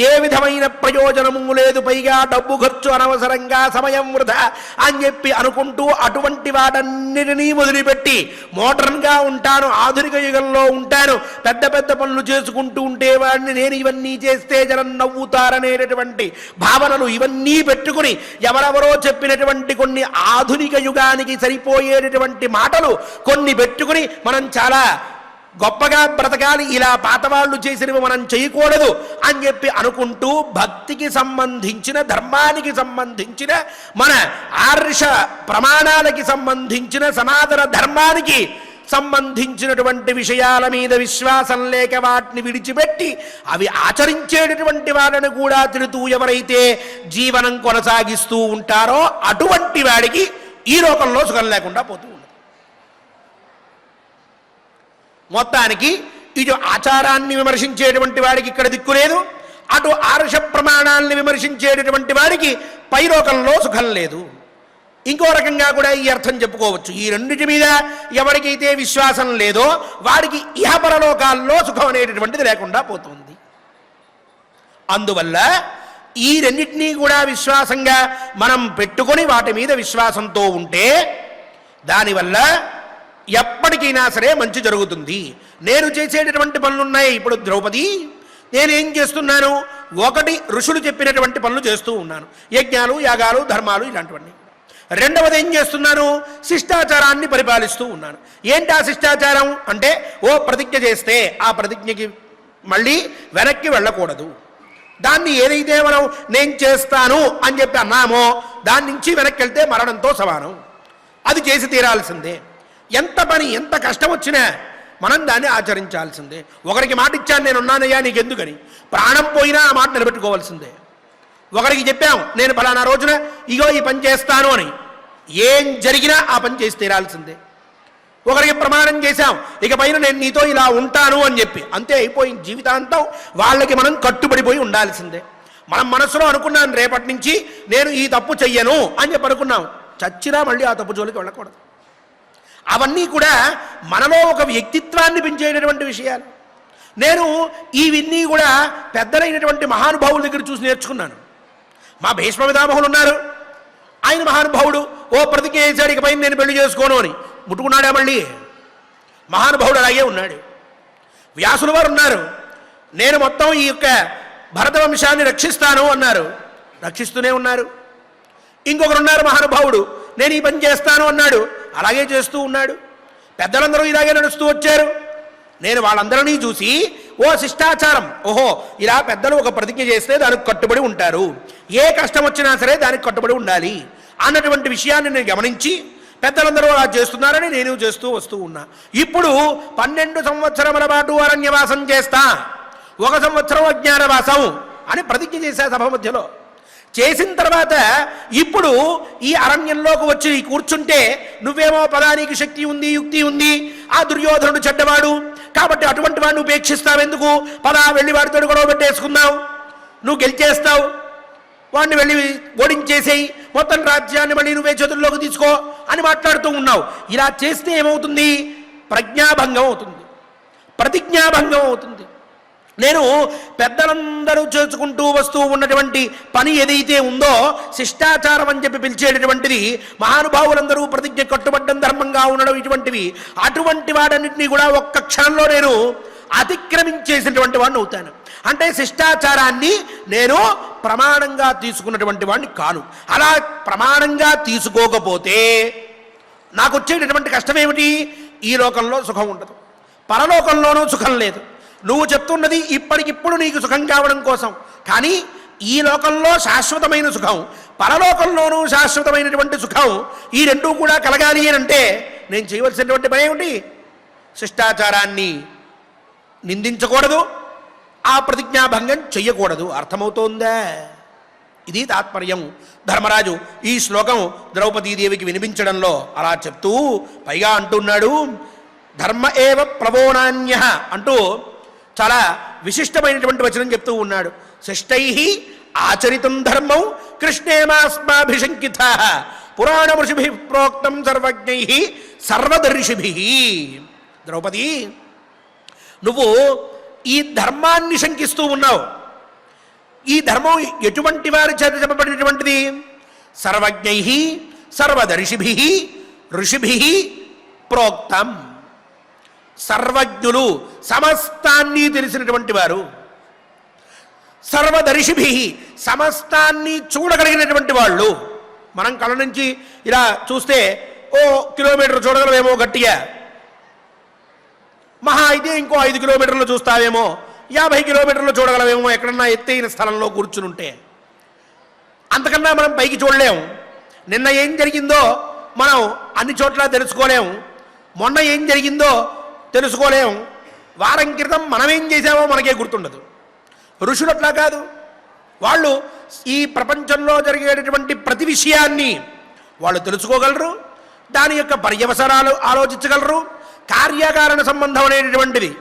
ఏ విధమైన ప్రయోజనము లేదు, పైగా డబ్బు ఖర్చు, అనవసరంగా సమయం వృధా అని చెప్పి అనుకుంటూ అటువంటి వాటన్నిటినీ వదిలిపెట్టి మోడర్న్గా ఉంటాను, ఆధునిక యుగంలో ఉంటాను, పెద్ద పెద్ద పనులు చేసుకుంటూ ఉంటే వాడిని నేను ఇవన్నీ చేస్తే జనం నవ్వుతారనేటటువంటి భావనలు ఇవన్నీ పెట్టుకుని ఎవరెవరో చెప్పినటువంటి కొన్ని ఆధునిక యుగానికి సరిపోయేటటువంటి మాటలు కొన్ని పెట్టుకుని మనం చాలా గొప్పగా బ్రతకాలి, ఇలా పాతవాళ్ళు చేసినవి మనం చేయకూడదు అని చెప్పి అనుకుంటూ భక్తికి సంబంధించిన, ధర్మానికి సంబంధించిన, మన ఆర్ష ప్రమాణాలకి సంబంధించిన, సనాతన ధర్మానికి సంబంధించినటువంటి విషయాల మీద విశ్వాసం లేక వాటిని విడిచిపెట్టి అవి ఆచరించేటటువంటి వాళ్ళను కూడా తిడుతూ ఎవరైతే జీవనం కొనసాగిస్తూ ఉంటారో అటువంటి వాడికి ఈ లోకంలో సుఖం లేకుండా పోతూ ఉంటుంది. మొత్తానికి ఇటు ఆచారాన్ని విమర్శించేటువంటి వాడికి ఇక్కడ దిక్కు లేదు, అటు ఆర్ష ప్రమాణాలని విమర్శించేటటువంటి వాడికి పైలోకంలో సుఖం లేదు. ఇంకో రకంగా కూడా ఈ అర్థం చెప్పుకోవచ్చు. ఈ రెండిటి మీద ఎవరికైతే విశ్వాసం లేదో వాడికి ఇహపరలోకాల్లో సుఖం అనేటటువంటిది లేకుండా పోతుంది. అందువల్ల ఈ రెండింటినీ కూడా విశ్వాసంగా మనం పెట్టుకొని వాటి మీద విశ్వాసంతో ఉంటే దానివల్ల ఎప్పటికైనా సరే మంచి జరుగుతుంది. నేను చేసేటటువంటి పనులున్నాయి. ఇప్పుడు ద్రౌపది నేనేం చేస్తున్నాను, ఒకటి ఋషులు చెప్పినటువంటి పనులు చేస్తూ ఉన్నాను, యజ్ఞాలు, యాగాలు, ధర్మాలు ఇలాంటివన్నీ. రెండవది ఏం చేస్తున్నాను, శిష్టాచారాన్ని పరిపాలిస్తూ ఉన్నాను. ఏంటి ఆ శిష్టాచారం అంటే, ఓ ప్రతిజ్ఞ చేస్తే ఆ ప్రతిజ్ఞకి మళ్ళీ వెనక్కి వెళ్ళకూడదు. దాన్ని ఏదైతే మనం నేను చేస్తాను అని చెప్పి అన్నామో దాని నుంచి వెనక్కి వెళ్తే మరణంతో సమానం. అది చేసి తీరాల్సిందే. ఎంత పని, ఎంత కష్టం వచ్చినా మనం దాన్ని ఆచరించాల్సిందే. ఒకరికి మాట ఇచ్చాను, నేను ఉన్నానయ్యా నీకెందుకని, ప్రాణం పోయినా ఆ మాట నిలబెట్టుకోవాల్సిందే. ఒకరికి చెప్పాం నేను ఫలానా రోజున ఇగో ఈ పని చేస్తాను అని, ఏం జరిగినా ఆ పని చేసి తీరాల్సిందే. ఒకరికి ప్రమాణం చేశాం ఇక పైన నేను నీతో ఇలా ఉంటాను అని చెప్పి, అంతే అయిపోయింది. జీవితాంతం వాళ్ళకి మనం కట్టుబడిపోయి ఉండాల్సిందే. మనం మనసులో అనుకున్నాను రేపటి నుంచి నేను ఈ తప్పు చెయ్యను అని చెప్పి అనుకున్నాం, చచ్చినా మళ్ళీ ఆ తప్పు జోలికి వెళ్ళకూడదు. అవన్నీ కూడా మనలో ఒక వ్యక్తిత్వాన్ని పెంచేటటువంటి విషయాలు. నేను ఇవన్నీ కూడా పెద్దలైనటువంటి మహానుభావుల దగ్గర చూసి నేర్చుకున్నాను. మా భీష్మ పితామహులు ఉన్నారు, ఆయన మహానుభావుడు ఓ ప్రతిజ్ఞ చేశాడు ఇక పైన నేను పెళ్లి చేసుకోను అని, ముట్టుకున్నాడా మళ్ళీ? మహానుభావుడు అలాగే ఉన్నాడు. వ్యాసుల వారు ఉన్నారు, నేను మొత్తం ఈ యొక్క భరత వంశాన్ని రక్షిస్తాను అన్నారు, రక్షిస్తూనే ఉన్నారు. ఇంకొకరు ఉన్నారు మహానుభావుడు, నేను ఈ పని చేస్తాను అన్నాడు, అలాగే చేస్తూ ఉన్నాడు. పెద్దలందరూ ఇలాగే నడుస్తూ వచ్చారు. నేను వాళ్ళందరినీ చూసి ఓ శిష్టాచారం, ఓహో ఇలా పెద్దలు ఒక ప్రతిజ్ఞ చేస్తే దానికి కట్టుబడి ఉంటారు, ఏ కష్టం వచ్చినా సరే దానికి కట్టుబడి ఉండాలి అన్నటువంటి విషయాన్ని నేను గమనించి పెద్దలందరూ అలా చేస్తున్నారని నేను చేస్తూ వస్తూ ఉన్నా. ఇప్పుడు 12 సంవత్సరముల పాటు అరణ్యవాసం చేస్తా, 1 సంవత్సరం అజ్ఞానవాసం అని ప్రతిజ్ఞ చేశా సభ మధ్యలో. చేసిన తర్వాత ఇప్పుడు ఈ అరణ్యంలోకి వచ్చి కూర్చుంటే నువ్వేమో పదానికి శక్తి ఉంది, యుక్తి ఉంది, ఆ దుర్యోధనుడు చెడ్డవాడు కాబట్టి అటువంటి వాడిని ఉపేక్షిస్తావెందుకు, పదా వెళ్ళి వాడితో గొడవ పెట్టేసుకుందావు, నువ్వు గెలిచేస్తావు, వాడిని వెళ్ళి ఓడించేసేయి, మొత్తం రాజ్యాన్ని మళ్ళీ నువ్వే చేతుల్లోకి తీసుకో అని మాట్లాడుతూ ఉన్నావు. ఇలా చేస్తే ఏమవుతుంది? ప్రజ్ఞాభంగం అవుతుంది, ప్రతిజ్ఞాభంగం అవుతుంది. నేను పెద్దలందరూ చేసుకుంటూ వస్తూ ఉన్నటువంటి పని ఏదైతే ఉందో శిష్టాచారం అని చెప్పి పిలిచేటటువంటిది, మహానుభావులందరూ ప్రతిజ్ఞ కట్టుబడ్డం ధర్మంగా ఉండడం ఇటువంటివి, అటువంటి వాడన్నింటినీ కూడా ఒక్క క్షణంలో నేను అతిక్రమించేసినటువంటి వాడిని అవుతాను. అంటే శిష్టాచారాన్ని నేను ప్రమాణంగా తీసుకున్నటువంటి వాడిని కాను. అలా ప్రమాణంగా తీసుకోకపోతే నాకు వచ్చేటటువంటి కష్టం ఏమిటి? ఈ లోకంలో సుఖం ఉండదు, పరలోకంలోనూ సుఖం లేదు. నువ్వు చెప్తున్నది ఇప్పటికిప్పుడు నీకు సుఖం కావడం కోసం, కానీ ఈ లోకంలో శాశ్వతమైన సుఖం, పరలోకంలోనూ శాశ్వతమైనటువంటి సుఖం, ఈ రెండూ కూడా కలగాలి అని అంటే నేను చేయవలసినటువంటి పని ఏమిటి? శిష్టాచారాన్ని నిందించకూడదు, ఆ ప్రతిజ్ఞాభంగం చెయ్యకూడదు. అర్థమవుతోందా? ఇది తాత్పర్యం. ధర్మరాజు ఈ శ్లోకం ద్రౌపదీదేవికి వినిపించడంలో అలా చెప్తూ పైగా అంటున్నాడు, ధర్మ ఏవ ప్లవోనాన్య అంటూ చాలా విశిష్టమైనటువంటి వచనం చెప్తూ ఉన్నాడు. శిష్టై ఆచరితం ధర్మం కృష్ణేమాస్మాభిశంకిత పురాణ ఋషిభి ప్రోక్తం సర్వజ్ఞై సర్వదర్శిభి. ద్రౌపది, నువ్వు ఈ ధర్మాన్ని శంకిస్తూ ఉన్నావు. ఈ ధర్మం ఎటువంటి వారి చేత చెప్పబడినటువంటిది? సర్వజ్ఞై సర్వదర్శిభి ఋషిభి ప్రోక్తం. సర్వజ్ఞులు, సమస్తాన్ని తెలిసినటువంటి వారు, సర్వదర్శిభి సమస్తాన్ని చూడగలిగినటువంటి వాళ్ళు. మనం కళ్ళ నుంచి ఇలా చూస్తే ఓ కిలోమీటర్ చూడగలమేమో గట్టిగా, మహా అయితే ఇంకో 5 కిలోమీటర్లు చూస్తావేమో, 50 కిలోమీటర్లు చూడగలమేమో ఎక్కడన్నా ఎత్తైన స్థలంలో కూర్చునుంటే. అంతకన్నా మనం పైకి చూడలేము. నిన్న ఏం జరిగిందో మనం అన్ని చోట్ల తెలుసుకోలేము, మొన్న ఏం జరిగిందో తెలుసుకోలేము, వారం క్రితం మనం ఏం చేసామో మనకే గుర్తుండదు. ఋషులు అట్లా కాదు, వాళ్ళు ఈ ప్రపంచంలో జరిగేటటువంటి ప్రతి విషయాన్ని వాళ్ళు తెలుసుకోగలరు, దాని యొక్క పర్యవసరాలు ఆలోచించగలరు, కార్యకారణ సంబంధం అనేటటువంటిది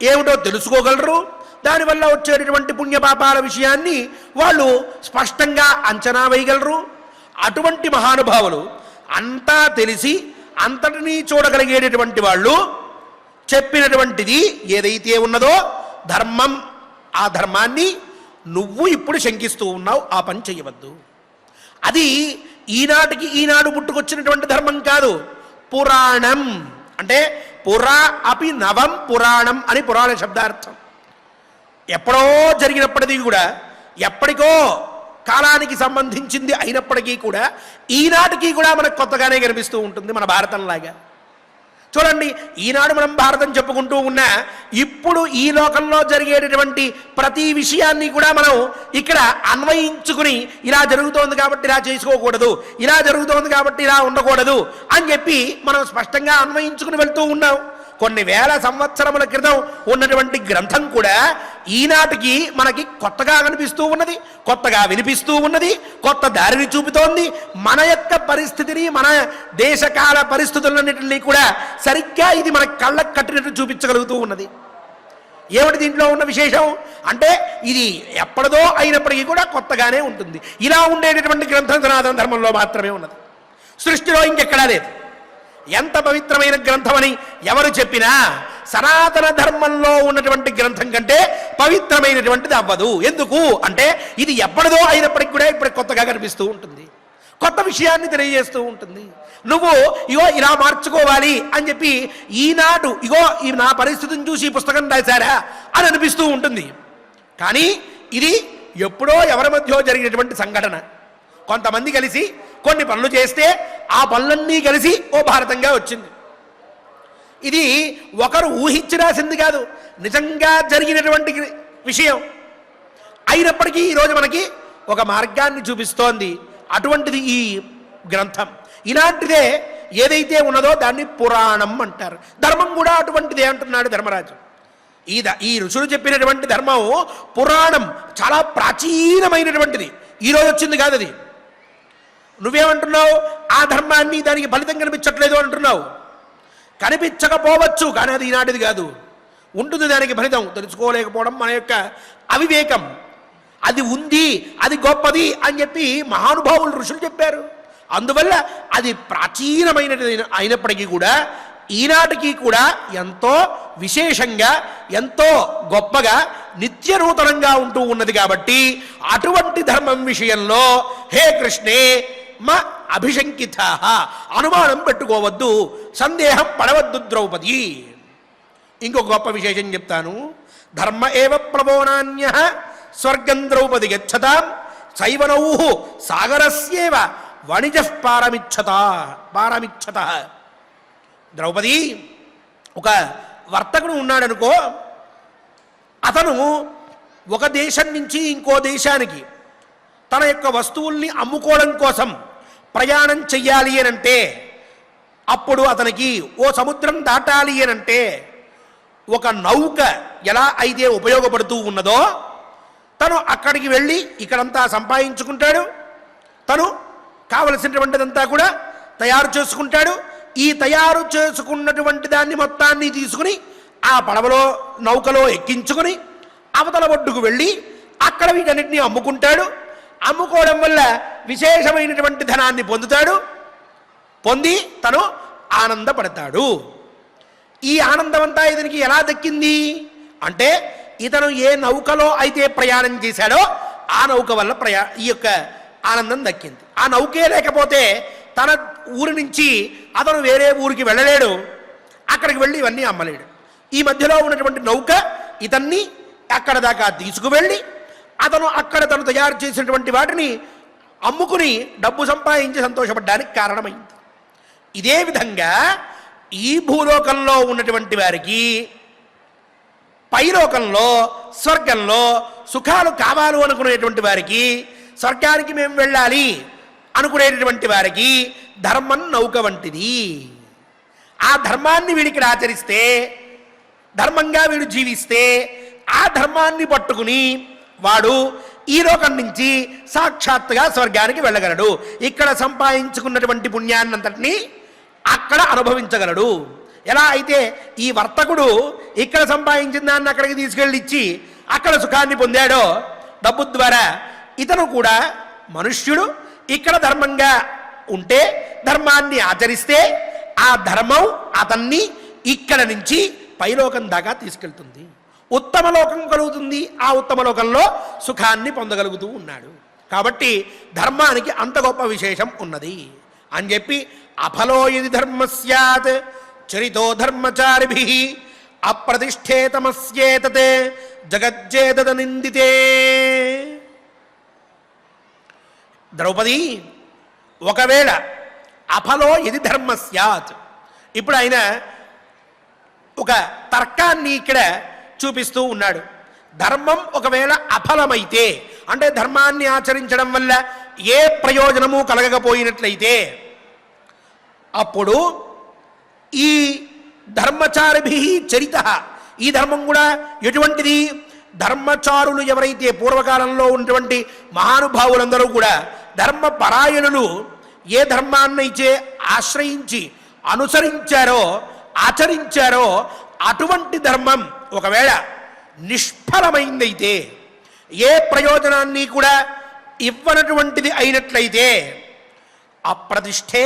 ఏమిటో తెలుసుకోగలరు, దానివల్ల వచ్చేటటువంటి పుణ్యపాపాల విషయాన్ని వాళ్ళు స్పష్టంగా అంచనా వేయగలరు. అటువంటి మహానుభావులు, అంతా తెలిసి అంతటినీ చూడగలిగేటటువంటి వాళ్ళు చెప్పినటువంటిది ఏదైతే ఉన్నదో ధర్మం, ఆ ధర్మాన్ని నువ్వు ఇప్పుడు శంకిస్తూ ఉన్నావు, ఆ పని చెయ్యవద్దు. అది ఈనాటికి ఈనాడు పుట్టుకొచ్చినటువంటి ధర్మం కాదు, పురాణం. అంటే పురా అపి నవం పురాణం అని పురాణ శబ్దార్థం. ఎప్పుడో జరిగినప్పటికీ కూడా, ఎప్పటికో కాలానికి సంబంధించింది అయినప్పటికీ కూడా ఈనాటికి కూడా మనకు కొత్తగానే కనిపిస్తూ ఉంటుంది మన భారతంలాగా. చూడండి, ఈనాడు మనం భారతం చెప్పుకుంటూ ఉన్నా ఇప్పుడు ఈ లోకంలో జరిగేటటువంటి ప్రతి విషయాన్ని కూడా మనం ఇక్కడ అన్వయించుకుని ఇలా జరుగుతోంది కాబట్టి ఇలా చేసుకోకూడదు, ఇలా జరుగుతోంది కాబట్టి ఇలా ఉండకూడదు అని చెప్పి మనం స్పష్టంగా అన్వయించుకుని వెళ్తూ ఉన్నాం. కొన్ని వేల సంవత్సరముల క్రితం ఉన్నటువంటి గ్రంథం కూడా ఈనాటికి మనకి కొత్తగా కనిపిస్తూ ఉన్నది, కొత్తగా వినిపిస్తూ ఉన్నది, కొత్త దారిని చూపుతోంది. మన యొక్క పరిస్థితిని, మన దేశకాల పరిస్థితులన్నింటినీ కూడా సరిగ్గా ఇది మన కళ్ళకు కట్టినట్టు చూపించగలుగుతూ ఉన్నది. ఏమిటి దీంట్లో ఉన్న విశేషం అంటే ఇది ఎప్పటిదో అయినప్పటికీ కూడా కొత్తగానే ఉంటుంది. ఇలా ఉండేటటువంటి గ్రంథం సనాతన ధర్మంలో మాత్రమే ఉన్నది, సృష్టిలో ఇంకెక్కడా లేదు. ఎంత పవిత్రమైన గ్రంథమని ఎవరు చెప్పినా సనాతన ధర్మంలో ఉన్నటువంటి గ్రంథం కంటే పవిత్రమైనటువంటిది అవ్వదు. ఎందుకు అంటే ఇది ఎప్పటిదో అయినప్పటికీ కూడా ఇప్పుడు కొత్తగా కనిపిస్తూ ఉంటుంది, కొత్త విషయాన్ని తెలియజేస్తూ ఉంటుంది. నువ్వు ఇగో ఇలా మార్చుకోవాలి అని చెప్పి ఈనాడు ఇగో ఈ నా పరిస్థితిని చూసి ఈ పుస్తకం రాశారా అని అనిపిస్తూ ఉంటుంది. కానీ ఇది ఎప్పుడో ఎవరి మధ్యో జరిగినటువంటి సంఘటన. కొంతమంది కలిసి కొన్ని పనులు చేస్తే ఆ పనులన్నీ కలిసి ఓ భారతంగా వచ్చింది. ఇది ఒకరు ఊహించి రాసింది కాదు, నిజంగా జరిగినటువంటి విషయం అయినప్పటికీ ఈరోజు మనకి ఒక మార్గాన్ని చూపిస్తోంది. అటువంటిది ఈ గ్రంథం. ఇలాంటిదే ఏదైతే ఉన్నదో దాన్ని పురాణం అంటారు. ధర్మం కూడా అటువంటిదే అంటున్నాడు ధర్మరాజు. ఈ ఋషులు చెప్పినటువంటి ధర్మం పురాణం, చాలా ప్రాచీనమైనటువంటిది, ఈరోజు వచ్చింది కాదు అది. నువ్వేమంటున్నావు? ఆ ధర్మాన్ని దానికి ఫలితం కనిపించట్లేదు అంటున్నావు. కనిపించకపోవచ్చు, కానీ అది ఈనాటిది కాదు, ఉంటుంది దానికి ఫలితం. తెలుసుకోలేకపోవడం మన యొక్క అవివేకం. అది ఉంది, అది గొప్పది అని చెప్పి మహానుభావులు ఋషులు చెప్పారు. అందువల్ల అది ప్రాచీనమైనది అయినప్పటికీ కూడా ఈనాటికి కూడా ఎంతో విశేషంగా, ఎంతో గొప్పగా, నిత్య నూతనంగా ఉంటూ ఉన్నది. కాబట్టి అటువంటి ధర్మం విషయంలో హే కృష్ణే మా అభిశంకిత, అనుమానం పెట్టుకోవద్దు, సందేహం పడవద్దు ద్రౌపది. ఇంకొక గొప్ప విశేషం చెప్తాను. ధర్మ ఏవ ప్రబోనాన్య స్వర్గం ద్రౌపది గచ్చతాం సైవనౌ సాగరస్యేవ వణిజ పారమిచ్చత. ద్రౌపది, ఒక వర్తకుడు ఉన్నాడనుకో, అతను ఒక దేశం నుంచి ఇంకో దేశానికి తన యొక్క వస్తువుల్ని అమ్ముకోవడం కోసం ప్రయాణం చెయ్యాలి అనంటే, అప్పుడు అతనికి ఓ సముద్రం దాటాలి అనంటే ఒక నౌక ఎలా అయితే ఉపయోగపడుతూ ఉన్నదో, తను అక్కడికి వెళ్ళి ఇక్కడంతా సంపాదించుకుంటాడు, తను కావలసినటువంటిదంతా కూడా తయారు చేసుకుంటాడు. ఈ తయారు చేసుకున్నటువంటి దాన్ని మొత్తాన్ని తీసుకుని ఆ పడవలో, నౌకలో ఎక్కించుకుని అవతల ఒడ్డుకు వెళ్ళి అక్కడ వీటన్నిటినీ అమ్ముకుంటాడు. అమ్ముకోవడం వల్ల విశేషమైనటువంటి ధనాన్ని పొందుతాడు. పొంది తను ఆనందపడతాడు. ఈ ఆనందమంతా ఇతనికి ఎలా దక్కింది అంటే, ఇతను ఏ నౌకలో అయితే ప్రయాణం చేశాడో ఆ నౌక వల్ల ఈ యొక్క ఆనందం దక్కింది. ఆ నౌకే లేకపోతే తన ఊరి నుంచి అతను వేరే ఊరికి వెళ్ళలేడు, అక్కడికి వెళ్ళి ఇవన్నీ అమ్మలేడు. ఈ మధ్యలో ఉన్నటువంటి నౌక ఇతన్ని అక్కడ దాకా తీసుకువెళ్ళి అతను అక్కడ తను తయారు చేసినటువంటి వాటిని అమ్ముకుని డబ్బు సంపాదించి సంతోషపడడానికి కారణమైంది. ఇదే విధంగా ఈ భూలోకంలో ఉన్నటువంటి వారికి పైలోకంలో, స్వర్గంలో సుఖాలు కావాలి అనుకునేటువంటి వారికి, స్వర్గానికి మేము వెళ్ళాలి అనుకునేటటువంటి వారికి ధర్మం నౌక వంటిది. ఆ ధర్మాన్ని వీడికి ఆచరిస్తే, ధర్మంగా వీడు జీవిస్తే, ఆ ధర్మాన్ని పట్టుకుని వాడు ఈ లోకం నుంచి సాక్షాత్తుగా స్వర్గానికి వెళ్ళగలడు. ఇక్కడ సంపాదించుకున్నటువంటి పుణ్యాన్నంతటినీ అక్కడ అనుభవించగలడు. ఎలా అయితే ఈ వర్తకుడు ఇక్కడ సంపాదించిన దాన్ని అక్కడికి తీసుకెళ్ళి ఇచ్చి అక్కడ సుఖాన్ని పొందాడో డబ్బు ద్వారా, ఇతను కూడా మనుష్యుడు ఇక్కడ ధర్మంగా ఉంటే, ధర్మాన్ని ఆచరిస్తే ఆ ధర్మం అతన్ని ఇక్కడ నుంచి పైలోకం దాకా తీసుకెళ్తుంది, ఉత్తమ లోకం కలుగుతుంది. ఆ ఉత్తమ లోకంలో సుఖాన్ని పొందగలుగుతూ ఉన్నాడు. కాబట్టి ధర్మానికి అంత గొప్ప విశేషం ఉన్నది అని చెప్పి, అఫలో యది ధర్మ స్యాత్ చరితో ధర్మచారిభి అప్రతిష్ఠేతమస్యేతతే జగజ్జేతద నిందితే. ద్రౌపది, ఒకవేళ అఫలో యది ధర్మ స్యాత్, ఇప్పుడు ఆయన ఒక తర్కాన్ని ఇక్కడ చూపిస్తూ ఉన్నాడు. ధర్మం ఒకవేళ అఫలమైతే, అంటే ధర్మాన్ని ఆచరించడం వల్ల ఏ ప్రయోజనము కలగకపోయినట్లయితే, అప్పుడు ఈ ధర్మచారిభి చరిత. ఈ ధర్మం కూడా ఎటువంటిది? ధర్మచారులు ఎవరైతే పూర్వకాలంలో ఉన్నటువంటి మహానుభావులందరూ కూడా ధర్మపరాయణులు ఏ ధర్మాన్నైతే ఆశ్రయించి అనుసరించారో ఆచరించారో అటువంటి ధర్మం ఒకవేళ నిష్ఫలమైందైతే, ఏ ప్రయోజనాన్ని కూడా ఇవ్వనటువంటిది అయినట్లయితే, అప్రతిష్ఠే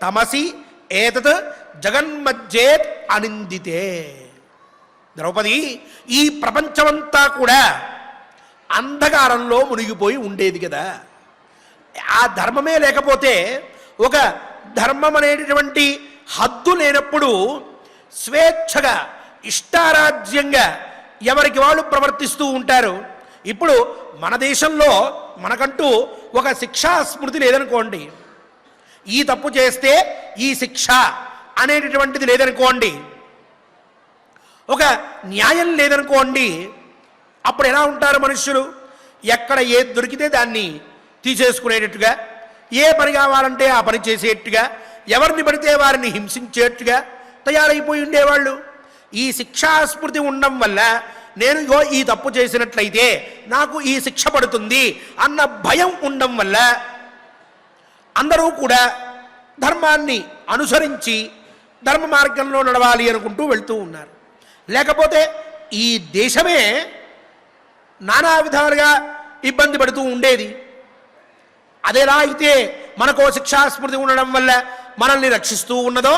తమసి ఏతత్ జగన్మధ్యేత్ అనిందితే. ద్రౌపది, ఈ ప్రపంచమంతా కూడా అంధకారంలో మునిగిపోయి ఉండేది కదా. ఆ ధర్మమే లేకపోతే, ఒక ధర్మం అనేటటువంటి హద్దు లేనప్పుడు స్వేచ్ఛగా ఇష్టారాజ్యంగా ఎవరికి వాళ్ళు ప్రవర్తిస్తూ ఉంటారు. ఇప్పుడు మన దేశంలో మనకంటూ ఒక శిక్షా స్మృతి లేదనుకోండి, ఈ తప్పు చేస్తే ఈ శిక్ష అనేటటువంటిది లేదనుకోండి, ఒక న్యాయం లేదనుకోండి, అప్పుడు ఎలా ఉంటారు మనుష్యులు? ఎక్కడ ఏది దొరికితే దాన్ని తీసేసుకునేటట్టుగా, ఏ పని కావాలంటే ఆ పని చేసేట్టుగా, ఎవరిని పడితే వారిని హింసించేట్టుగా తయారైపోయి ఉండేవాళ్ళు. ఈ శిక్షాస్మృతి ఉండడం వల్ల నేను ఈ తప్పు చేసినట్లయితే నాకు ఈ శిక్ష పడుతుంది అన్న భయం ఉండడం వల్ల అందరూ కూడా ధర్మాన్ని అనుసరించి ధర్మ మార్గంలో నడవాలి అనుకుంటూ వెళ్తూ ఉన్నారు. లేకపోతే ఈ దేశమే నానా విధాలుగా ఇబ్బంది పడుతూ ఉండేది. అదేలా అయితే మనకో శిక్షాస్మృతి ఉండడం వల్ల మనల్ని రక్షిస్తూ ఉన్నదో,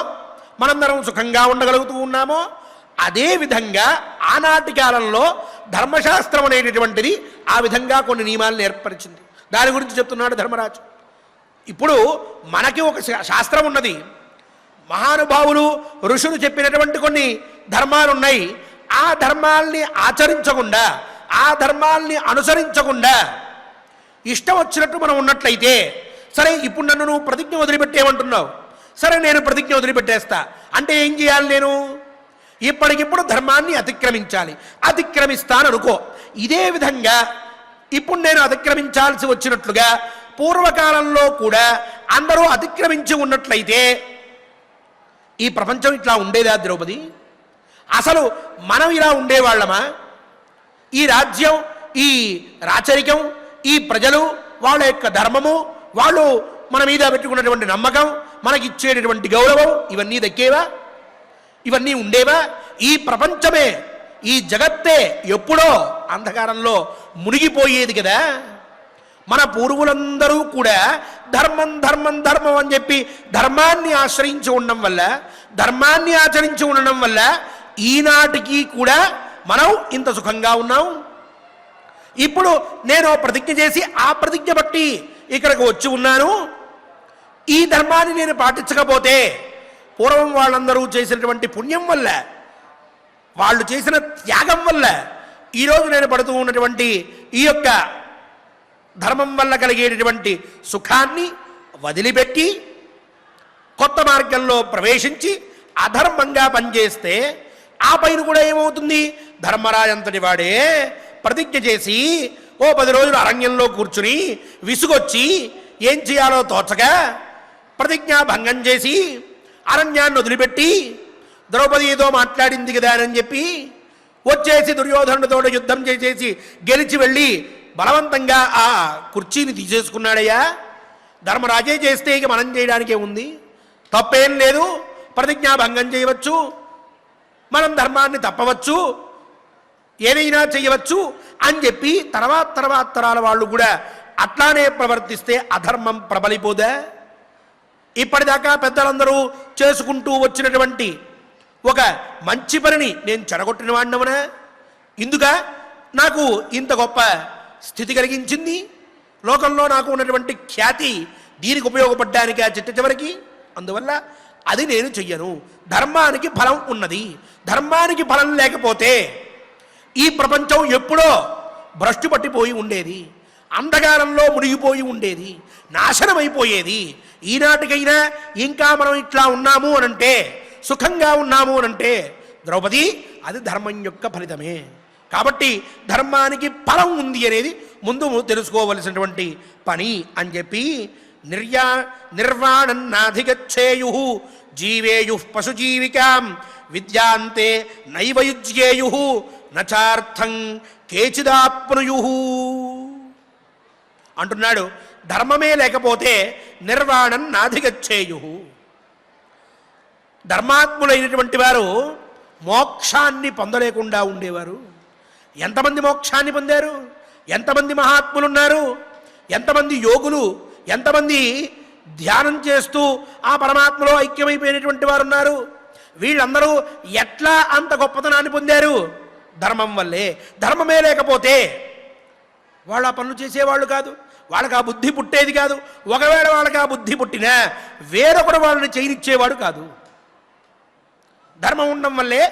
మనందరం సుఖంగా ఉండగలుగుతూ ఉన్నామో, అదే విధంగా ఆనాటి కాలంలో ధర్మశాస్త్రం అనేటటువంటిది ఆ విధంగా కొన్ని నియమాలను ఏర్పరిచింది. దాని గురించి చెప్తున్నాడు ధర్మరాజు. ఇప్పుడు మనకి ఒక శాస్త్రం ఉన్నది, మహానుభావులు ఋషులు చెప్పినటువంటి కొన్ని ధర్మాలు ఉన్నాయి. ఆ ధర్మాల్ని ఆచరించకుండా, ఆ ధర్మాల్ని అనుసరించకుండా ఇష్టం వచ్చినట్టు మనం ఉన్నట్లయితే, సరే ఇప్పుడు నన్ను నువ్వు ప్రతిజ్ఞ వదిలిపెట్టేమంటున్నావు, సరే నేను ప్రతిజ్ఞ వదిలిపెట్టేస్తా అంటే ఏం చేయాలి? నేను ఇప్పటికిప్పుడు ధర్మాన్ని అతిక్రమించాలి. అతిక్రమిస్తాననుకో. ఇదే విధంగా ఇప్పుడు నేను అతిక్రమించాల్సి వచ్చినట్లుగా పూర్వకాలంలో కూడా అందరూ అతిక్రమించి ఉన్నట్లయితే ఈ ప్రపంచం ఇట్లా ఉండేదా ద్రౌపది? అసలు మనం ఇలా ఉండేవాళ్ళమా? ఈ రాజ్యం, ఈ రాచరికం, ఈ ప్రజలు, వాళ్ళ యొక్క ధర్మము, వాళ్ళు మన మీద పెట్టుకున్నటువంటి నమ్మకం, మనకిచ్చేటటువంటి గౌరవం, ఇవన్నీ దక్కేవా? ఇవన్నీ ఉండేవా? ఈ ప్రపంచమే, ఈ జగత్తే ఎప్పుడో అంధకారంలో మునిగిపోయేది కదా. మన పూర్వులందరూ కూడా ధర్మం ధర్మం ధర్మం అని చెప్పి ధర్మాన్ని ఆశ్రయించి ఉండడం వల్ల, ధర్మాన్ని ఆచరించి ఉండడం వల్ల ఈనాటికి కూడా మనం ఇంత సుఖంగా ఉన్నాం. ఇప్పుడు నేను ప్రతిజ్ఞ చేసి ఆ ప్రతిజ్ఞ బట్టి ఇక్కడికి వచ్చి ఉన్నాను. ఈ ధర్మాన్ని నేను పాటించకపోతే, పూర్వం వాళ్ళందరూ చేసినటువంటి పుణ్యం వల్ల, వాళ్ళు చేసిన త్యాగం వల్ల ఈరోజు నేను పడుతూ ఉన్నటువంటి ఈ యొక్క ధర్మం వల్ల కలిగేటటువంటి సుఖాన్ని వదిలిపెట్టి కొత్త మార్గంలో ప్రవేశించి అధర్మంగా పనిచేస్తే ఆ పైన కూడా ఏమవుతుంది? ధర్మరాజంతటి వాడే ప్రతిజ్ఞ చేసి ఓ 10 రోజులు అరణ్యంలో కూర్చుని విసుగొచ్చి ఏం చేయాలో తోచగా ప్రతిజ్ఞా భంగం చేసి అరణ్యాన్ని వదిలిపెట్టి ద్రౌపది ఏదో మాట్లాడింది కదా అని చెప్పి వచ్చేసి దుర్యోధనుడితో యుద్ధం చేసేసి గెలిచి వెళ్ళి బలవంతంగా ఆ కుర్చీని తీసేసుకున్నాడయ్యా. ధర్మరాజే చేస్తే ఇక మనం చేయడానికే ఉంది, తప్పేం లేదు. ప్రతిజ్ఞా భంగం చేయవచ్చు, మనం ధర్మాన్ని తప్పవచ్చు, ఏదైనా చేయవచ్చు అని చెప్పి తర్వాత తరాల వాళ్ళు కూడా అట్లానే ప్రవర్తిస్తే అధర్మం ప్రబలిపోదా? ఇప్పటిదాకా పెద్దలందరూ చేసుకుంటూ వచ్చినటువంటి ఒక మంచి పనిని నేను చెడగొట్టిన వాడినవునా? ఇందుక నాకు ఇంత గొప్ప స్థితి కలిగించింది, లోకంలో నాకు ఉన్నటువంటి ఖ్యాతి దీనికి ఉపయోగపడ్డానికి ఆ చిట్ట చివరికి. అందువల్ల అది నేను చెయ్యను. ధర్మానికి ఫలం ఉన్నది. ధర్మానికి ఫలం లేకపోతే ఈ ప్రపంచం ఎప్పుడో భ్రష్టు పట్టిపోయి ఉండేది, అంధకారంలో మునిగిపోయి ఉండేది, నాశనమైపోయేది. ఈనాటికైనా ఇంకా మనం ఇట్లా ఉన్నాము అనంటే, సుఖంగా ఉన్నాము అనంటే ద్రౌపది అది ధర్మం యొక్క ఫలితమే. కాబట్టి ధర్మానికి ఫలం ఉంది అనేది ముందు తెలుసుకోవలసినటువంటి పని అని చెప్పి నిర్వాణన్నాధిగచ్చేయు జీవేయు పశుజీవికాం విద్యాంతే నైవయుజ్యేయు నచార్థం కేచిదాప్నుయు అంటున్నాడు. ధర్మమే లేకపోతే నిర్వాణం నాధిగచ్చేయు. ధర్మాత్ములైనటువంటి వారు మోక్షాన్ని పొందలేకుండా ఉండేవారు. ఎంతమంది మోక్షాన్ని పొందారు? ఎంతమంది మహాత్ములున్నారు? ఎంతమంది యోగులు, ఎంతమంది ధ్యానం చేస్తూ ఆ పరమాత్మలో ఐక్యమైపోయినటువంటి వారు ఉన్నారు? వీళ్ళందరూ ఎట్లా అంత గొప్పతనాన్ని పొందారు? ధర్మం వల్లే. ధర్మమే లేకపోతే వాళ్ళు ఆ పనులు చేసేవాళ్ళు కాదు, వాళ్ళకి ఆ బుద్ధి పుట్టేది కాదు. ఒకవేళ వాళ్ళకి ఆ బుద్ధి పుట్టినా వేరొకడు వాళ్ళని చేయనిచ్చేవాడు కాదు. ధర్మం ఉండడం వల్లే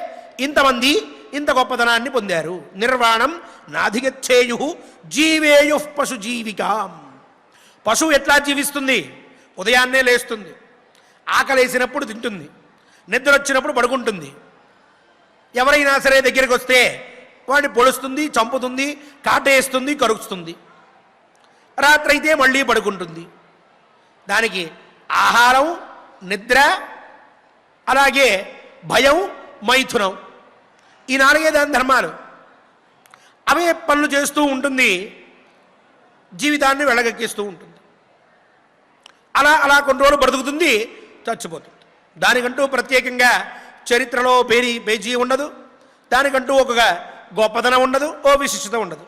ఇంతమంది ఇంత గొప్పతనాన్ని పొందారు. నిర్వాణం నాధిగచ్చేయు జీవేయు పశుజీవికాం. పశువు ఎట్లా జీవిస్తుంది? ఉదయాన్నే లేస్తుంది, ఆకలేసినప్పుడు తింటుంది, నిద్ర వచ్చినప్పుడు పడుకుంటుంది. ఎవరైనా సరే దగ్గరికి వస్తే వాడిని పొడుస్తుంది, చంపుతుంది, కాటేస్తుంది, కరుస్తుంది. రాత్రి అయితే మళ్ళీ పడుకుంటుంది. దానికి ఆహారం, నిద్ర, అలాగే భయం, మైథునం, ఈ నాలుగే దాని ధర్మాలు. అవే పనులు చేస్తూ ఉంటుంది, జీవితాన్ని వెళ్ళగక్కిస్తూ ఉంటుంది. అలా అలా కొన్ని రోజులు బ్రతుకుతుంది, చచ్చిపోతుంది. దానికంటూ ప్రత్యేకంగా చరిత్రలో పేజీ ఉండదు, దానికంటూ ఒక గొప్పతనం ఉండదు, ఓ విశిష్టత ఉండదు.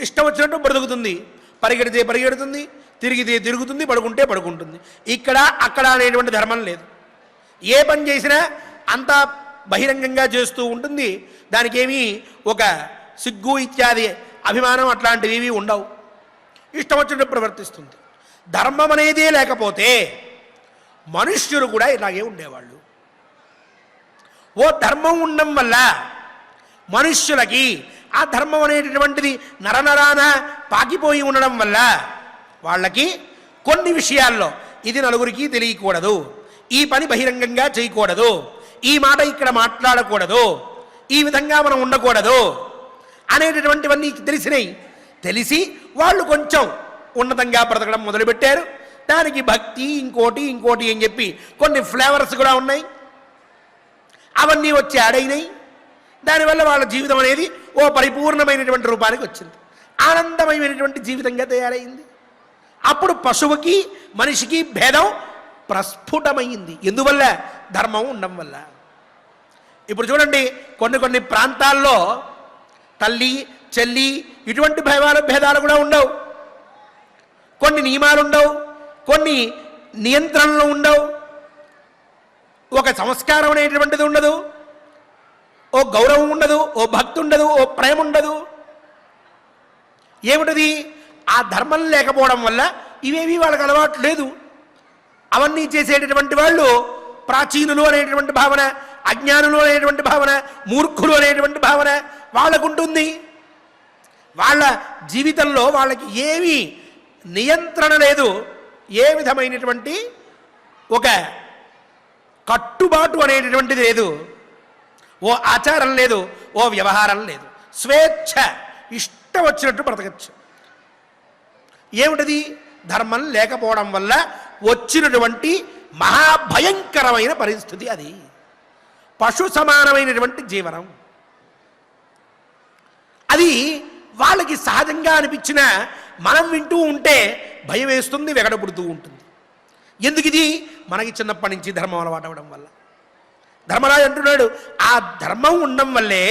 ఇష్టం వచ్చినట్టు బ్రతుకుతుంది, పరిగెడితే పరిగెడుతుంది, తిరిగితే తిరుగుతుంది, పడుకుంటే పడుకుంటుంది. ఇక్కడ అక్కడ అనేటువంటి ధర్మం లేదు. ఏ పని చేసినా అంతా బహిరంగంగా చేస్తూ ఉంటుంది. దానికేమీ ఒక సిగ్గు ఇత్యాది అభిమానం అట్లాంటివి ఉండవు. ఇష్టం వచ్చినట్టు ప్రవర్తిస్తుంది. ధర్మం అనేదే లేకపోతే మనుష్యులు కూడా ఇలాగే ఉండేవాళ్ళు. ఓ ధర్మం ఉండడం వల్ల మనుష్యులకి ఆ ధర్మం అనేటటువంటిది నరనరాన పాకిపోయి ఉండడం వల్ల వాళ్ళకి కొన్ని విషయాల్లో ఇది నలుగురికి తెలియకూడదు, ఈ పని బహిరంగంగా చేయకూడదు, ఈ మాట ఇక్కడ మాట్లాడకూడదు, ఈ విధంగా మనం ఉండకూడదు అనేటటువంటివన్నీ తెలిసినాయి. తెలిసి వాళ్ళు కొంచెం ఉన్నతంగా బ్రతకడం మొదలుపెట్టారు. దానికి భక్తి, ఇంకోటి ఇంకోటి అని చెప్పి కొన్ని ఫ్లేవర్స్ కూడా ఉన్నాయి. అవన్నీ వచ్చి యాడైనాయి. దానివల్ల వాళ్ళ జీవితం అనేది ఓ పరిపూర్ణమైనటువంటి రూపానికి వచ్చింది, ఆనందమైనటువంటి జీవితంగా తయారైంది. అప్పుడు పశువుకి మనిషికి భేదం ప్రస్ఫుటమైంది. ఎందువల్ల? ధర్మం ఉండడం వల్ల. ఇప్పుడు చూడండి, కొన్ని ప్రాంతాల్లో తల్లి చెల్లి ఇటువంటి భేదాలు కూడా ఉండవు. కొన్ని నియమాలు ఉండవు, కొన్ని నియంత్రణలు ఉండవు, ఒక సంస్కారం అనేటువంటిది ఉండదు, ఓ గౌరవం ఉండదు, ఓ భక్తి ఉండదు, ఓ ప్రేమ ఉండదు. ఏమిటది? ఆ ధర్మం లేకపోవడం వల్ల ఇవేవి వాళ్ళకి అలవాటు లేదు. అవన్నీ చేసేటటువంటి వాళ్ళు ప్రాచీనులు అనేటువంటి భావన, అజ్ఞానులు అనేటువంటి భావన, మూర్ఖులు అనేటువంటి భావన వాళ్ళకుంటుంది. వాళ్ళ జీవితంలో వాళ్ళకి ఏమీ నియంత్రణ లేదు, ఏ విధమైనటువంటి ఒక కట్టుబాటు అనేటటువంటిది లేదు, ఓ ఆచారం లేదు, ఓ వ్యవహారం లేదు. స్వేచ్ఛ, ఇష్టం వచ్చినట్టు బ్రతకచ్చు. ఏమిటది? ధర్మం లేకపోవడం వల్ల వచ్చినటువంటి మహాభయంకరమైన పరిస్థితి అది. పశు సమానమైనటువంటి జీవనం అది. వాళ్ళకి సహజంగా అనిపించిన మనం వింటూ ఉంటే భయం వేస్తుంది, వెగడబుడుతూ ఉంటుంది. ఎందుకు? ఇది మనకి చిన్నప్పటి నుంచి ధర్మం అలవాటు అవ్వడం వల్ల. ధర్మరాజు అంటున్నాడు, ఆ ధర్మం ఉండడం వల్లే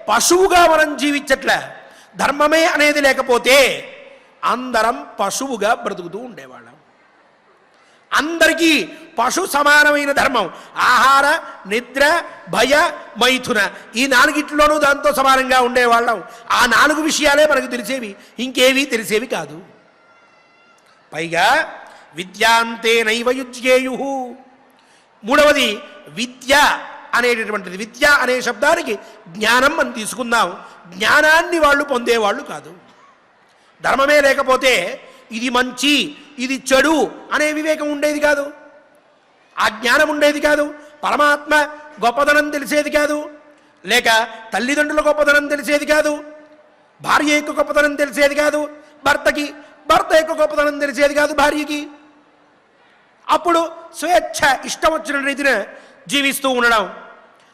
పశువుగా మనం జీవించట్లే. ధర్మమే అనేది లేకపోతే అందరం పశువుగా బ్రతుకుతూ ఉండేవాళ్ళం. అందరికీ పశు సమానమైన ధర్మం, ఆహార, నిద్ర, భయ, మైథున, ఈ నాలుగిట్లోనూ దాంతో సమానంగా ఉండేవాళ్ళం. ఆ 4 విషయాలే మనకు తెలిసేవి, ఇంకేవీ తెలిసేవి కాదు. పైగా విద్యాంతే నైవయుజ్యేయు. మూడవది విద్య అనేటటువంటిది. విద్య అనే శబ్దానికి జ్ఞానం అని తీసుకుందాం. జ్ఞానాన్ని వాళ్ళు పొందేవాళ్ళు కాదు. ధర్మమే లేకపోతే ఇది మంచి, ఇది చెడు అనే వివేకం ఉండేది కాదు, ఆ జ్ఞానం ఉండేది కాదు, పరమాత్మ గొప్పదనం తెలిసేది కాదు, లేక తల్లిదండ్రుల గొప్పదనం తెలిసేది కాదు, భార్య యొక్క గొప్పదనం తెలిసేది కాదు, భర్తకి భర్త యొక్క గొప్పతనం తెలిసేది కాదు భార్యకి. అప్పుడు స్వేచ్ఛ, ఇష్టం వచ్చిన రీతిన జీవిస్తూ ఉండడం,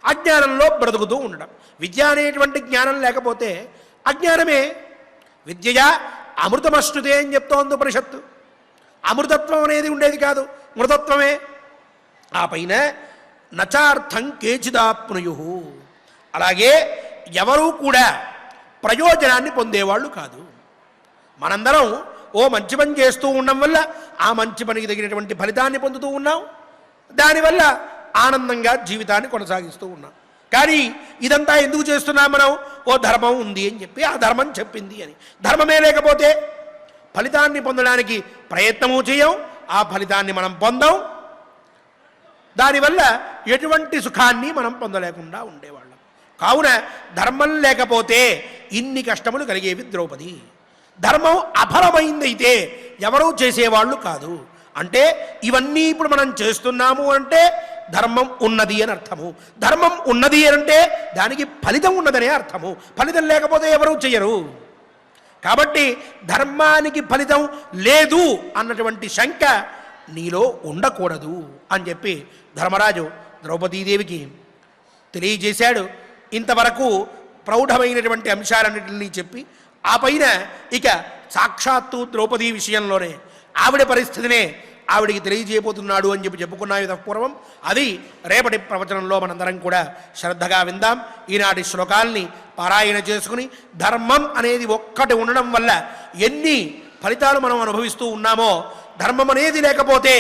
అజ్ఞానంలో బ్రతుకుతూ ఉండడం. విద్య అనేటువంటి జ్ఞానం లేకపోతే అజ్ఞానమే. విద్యయా అమృతమశ్నుతే అని చెప్తోంది ఉపనిషత్తు. అమృతత్వం అనేది ఉండేది కాదు, మృతత్వమే. ఆ పైన నచార్థం కేచిదాప్నుయు, అలాగే ఎవరూ కూడా ప్రయోజనాన్ని పొందేవాళ్ళు కాదు. మనందరం ఓ మంచి పని చేస్తూ ఉండడం వల్ల ఆ మంచి పనికి తగినటువంటి ఫలితాన్ని పొందుతూ ఉన్నాం, దానివల్ల ఆనందంగా జీవితాన్ని కొనసాగిస్తూ ఉన్నాం. కానీ ఇదంతా ఎందుకు చేస్తున్నాం మనం? ఓ ధర్మం ఉంది అని చెప్పి, ఆ ధర్మం చెప్పింది అని. ధర్మమే లేకపోతే ఫలితాన్ని పొందడానికి ప్రయత్నము చేయం, ఆ ఫలితాన్ని మనం పొందాం, దానివల్ల ఎటువంటి సుఖాన్ని మనం పొందలేకుండా ఉండేవాళ్ళం. కావున ధర్మం లేకపోతే ఇన్ని కష్టములు కలిగేవి ద్రౌపది. ధర్మం అఫలమైందైతే ఎవరూ చేసేవాళ్ళు కాదు. అంటే ఇవన్నీ ఇప్పుడు మనం చేస్తున్నాము అంటే ధర్మం ఉన్నది అని అర్థము. ధర్మం ఉన్నది అంటే దానికి ఫలితం ఉన్నదనే అర్థము. ఫలితం లేకపోతే ఎవరూ చెయ్యరు. కాబట్టి ధర్మానికి ఫలితం లేదు అన్నటువంటి శంక నీలో ఉండకూడదు అని చెప్పి ధర్మరాజు ద్రౌపదీదేవికి తెలియజేశాడు. ఇంతవరకు ప్రౌఢమైనటువంటి అంశాలన్నింటినీ చెప్పి ఆ పైన ఇక సాక్షాత్తు ద్రౌపదీ విషయంలోనే ఆవిడ పరిస్థితినే ఆవిడికి తెలియజేయబోతున్నాడు అని చెప్పి చెప్పుకున్నాయి పూర్వం. అది రేపటి ప్రవచనంలో మనందరం కూడా శ్రద్ధగా విందాం. ఈనాటి శ్లోకాల్ని పారాయణ చేసుకుని ధర్మం అనేది ఒక్కటి ఉండడం వల్ల ఎన్ని ఫలితాలు మనం అనుభవిస్తూ ఉన్నామో, ధర్మం అనేది లేకపోతే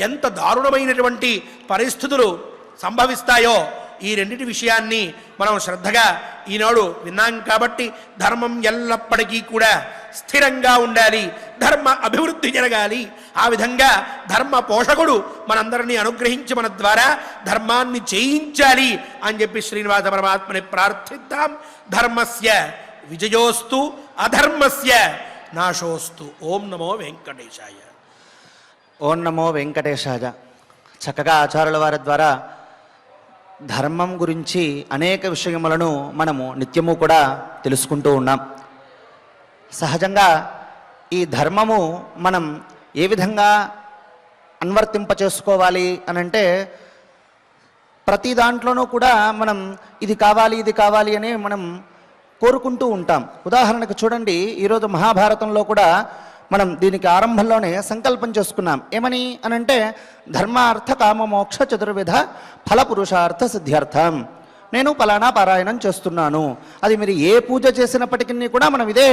ఎంత దారుణమైనటువంటి పరిస్థితులు సంభవిస్తాయో ఈ రెండింటి విషయాన్ని మనం శ్రద్ధగా ఈనాడు విన్నాం. కాబట్టి ధర్మం ఎల్లప్పటికీ కూడా స్థిరంగా ఉండాలి, ధర్మ అభివృద్ధి జరగాలి. ఆ విధంగా ధర్మ పోషకుడు మనందరినీ అనుగ్రహించి మన ద్వారా ధర్మాన్ని చేయించాలి అని చెప్పి శ్రీనివాస పరమాత్మని ప్రార్థిద్దాం. ధర్మస్య విజయోస్తు, అధర్మస్య నాశోస్తు. ఓం నమో వెంకటేశాయ. ఓం నమో వెంకటేశాయ. చక్కగా ఆచార్యుల వారి ద్వారా ధర్మం గురించి అనేక విషయములను మనము నిత్యము కూడా తెలుసుకుంటూ ఉన్నాం. సహజంగా ఈ ధర్మము మనం ఏ విధంగా అన్వర్తింపచేసుకోవాలి అనంటే ప్రతి దాంట్లోనూ కూడా మనం ఇది కావాలి ఇది కావాలి అని మనం కోరుకుంటూ ఉంటాం. ఉదాహరణకు చూడండి, ఈరోజు మహాభారతంలో కూడా మనం దీనికి ఆరంభంలోనే సంకల్పం చేసుకున్నాం. ఏమని అనంటే ధర్మ అర్థ కామ మోక్ష చతుర్విధ ఫల పురుషార్థ సిద్ధ్యర్థం. నేను ఫలానా పారాయణం చేస్తున్నాను. అది మీరు ఏ పూజ చేసినప్పటికీ కూడా మనం ఇదే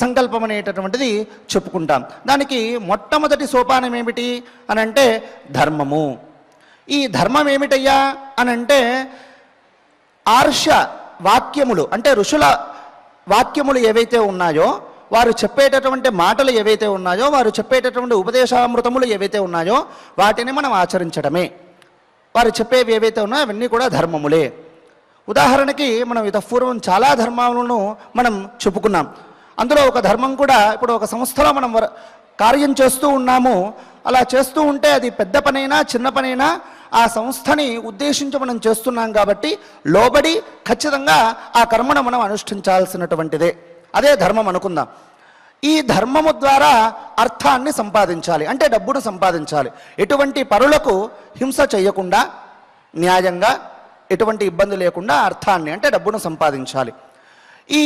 సంకల్పం అనేటటువంటిది చెప్పుకుంటాం. దానికి మొట్టమొదటి సోపానం ఏమిటి అనంటే ధర్మము. ఈ ధర్మం ఏమిటయ్యా అనంటే ఆర్ష వాక్యములు, అంటే ఋషుల వాక్యములు ఏవైతే ఉన్నాయో, వారు చెప్పేటటువంటి మాటలు ఏవైతే ఉన్నాయో, వారు చెప్పేటటువంటి ఉపదేశామృతములు ఏవైతే ఉన్నాయో వాటిని మనం ఆచరించడమే. వారు చెప్పేవి ఏవైతే ఉన్నాయో అవన్నీ కూడా ధర్మములే. ఉదాహరణకి మనం ఇతపూర్వం చాలా ధర్మాలను మనం చెప్పుకున్నాం. అందులో ఒక ధర్మం కూడా, ఇప్పుడు ఒక సంస్థలో మనం కార్యం చేస్తూ ఉన్నాము. అలా చేస్తూ ఉంటే అది పెద్ద పనైనా చిన్న పనైనా ఆ సంస్థని ఉద్దేశించి మనం చేస్తున్నాం కాబట్టి లోబడి ఖచ్చితంగా ఆ కర్మను మనం అనుష్ఠించాల్సినటువంటిదే. అదే ధర్మం అనుకుందాం. ఈ ధర్మము ద్వారా అర్థాన్ని సంపాదించాలి, అంటే డబ్బును సంపాదించాలి. ఎటువంటి పరులకు హింస చేయకుండా న్యాయంగా ఎటువంటి ఇబ్బంది లేకుండా అర్థాన్ని అంటే డబ్బును సంపాదించాలి. ఈ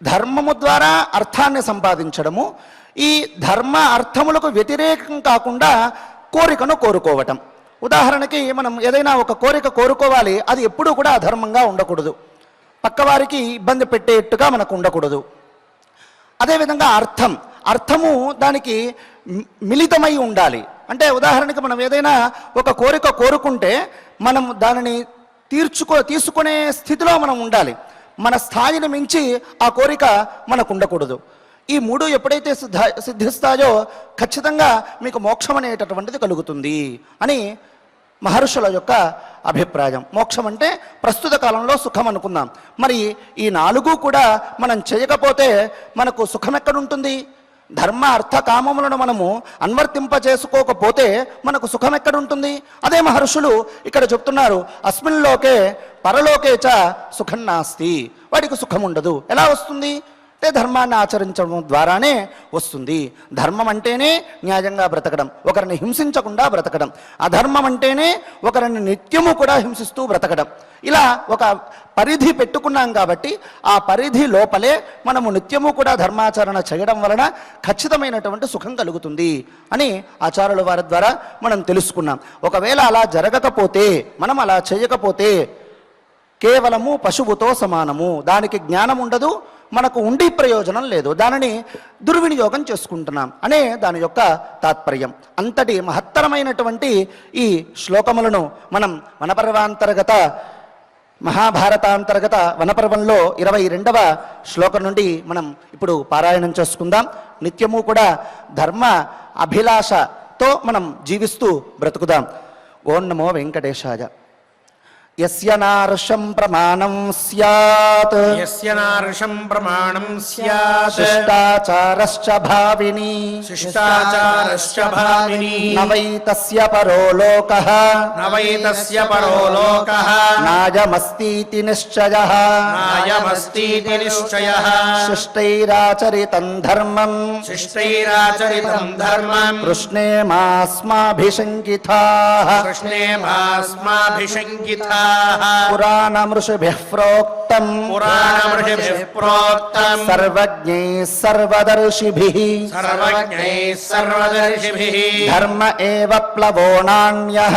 ధర్మము ద్వారా అర్థాన్ని సంపాదించడము, ఈ ధర్మ అర్థములకు వ్యతిరేకం కాకుండా కోరికను కోరుకోవటం. ఉదాహరణకి మనం ఏదైనా ఒక కోరిక కోరుకోవాలి, అది ఎప్పుడూ కూడా అధర్మంగా ఉండకూడదు, పక్కవారికి ఇబ్బంది పెట్టేట్టుగా మనకు ఉండకూడదు. అదేవిధంగా అర్థము దానికి మిళితమై ఉండాలి. అంటే ఉదాహరణకి మనం ఏదైనా ఒక కోరిక కోరుకుంటే మనం దానిని తీసుకునే స్థితిలో మనం ఉండాలి. మన స్థాయిని మించి ఆ కోరిక మనకు ఉండకూడదు. ఈ మూడు ఎప్పుడైతే సిద్ధిస్తాయో ఖచ్చితంగా మీకు మోక్షం అనేటటువంటిది కలుగుతుంది అని మహర్షుల యొక్క అభిప్రాయం. మోక్షం అంటే ప్రస్తుత కాలంలో సుఖం అనుకుందాం. మరి ఈ నాలుగు కూడా మనం చేయకపోతే మనకు సుఖం ఎక్కడుంటుంది? ధర్మ అర్థ కామములను మనము అన్వర్తింపచేసుకోకపోతే మనకు సుఖం ఎక్కడుంటుంది? అదే మహర్షులు ఇక్కడ చెప్తున్నారు, అస్మిన్ లోకే పరలోకే చ సుఖం నాస్తి. వాడికి సుఖం ఉండదు. ఎలా వస్తుంది అంటే ధర్మాన్ని ఆచరించడం ద్వారానే వస్తుంది. ధర్మం అంటేనే న్యాయంగా బ్రతకడం, ఒకరిని హింసించకుండా బ్రతకడం. అధర్మం అంటేనే ఒకరిని నిత్యము కూడా హింసిస్తూ బ్రతకడం. ఇలా ఒక పరిధి పెట్టుకున్నాం కాబట్టి ఆ పరిధి లోపలే మనము నిత్యము కూడా ధర్మాచరణ చేయడం వలన ఖచ్చితమైనటువంటి సుఖం కలుగుతుంది అని ఆచార్యుల వారి ద్వారా మనం తెలుసుకున్నాం. ఒకవేళ అలా జరగకపోతే, మనం అలా చేయకపోతే కేవలము పశువుతో సమానము. దానికి జ్ఞానం ఉండదు, మనకు ఉండి ప్రయోజనం లేదు, దానిని దుర్వినియోగం చేసుకుంటున్నాం అనే దాని యొక్క తాత్పర్యం. అంతటి మహత్తరమైనటువంటి ఈ శ్లోకములను మనం వనపర్వాంతర్గత మహాభారతాంతర్గత వనపర్వంలో 22వ శ్లోకం నుండి మనం ఇప్పుడు పారాయణం చేసుకుందాం. నిత్యము కూడా ధర్మ అభిలాషతో మనం జీవిస్తూ బ్రతుకుదాం. ఓం నమో వెంకటేశాయ. యస్య నార్షం ప్రమాణం స్యాత్, యస్య నార్షం ప్రమాణం స్యాత్, శిష్టాచారశ్చ భావిని, శిష్టాచారశ్చ భావిని, న వై తస్య పరో లోకః, న వై తస్య పరో లోకః, నాయమస్తీతి నిశ్చయః, నాయమస్తీతి నిశ్చయః, శిష్టైరాచరితం ధర్మం, శిష్టైరాచరితం ధర్మం, కృష్ణే మాస్మాభిశంకితాః, కృష్ణే మాస్మాభిశంకితాః, పురాణమృషిభిః ప్రోక్తం, పురాణమృషిభిః ప్రోక్తం, సర్వజ్ఞైః సర్వదర్శిభిః, సర్వజ్ఞైః సర్వదర్శిభిః, ధర్మ ఏవ ప్లవో నాన్యః,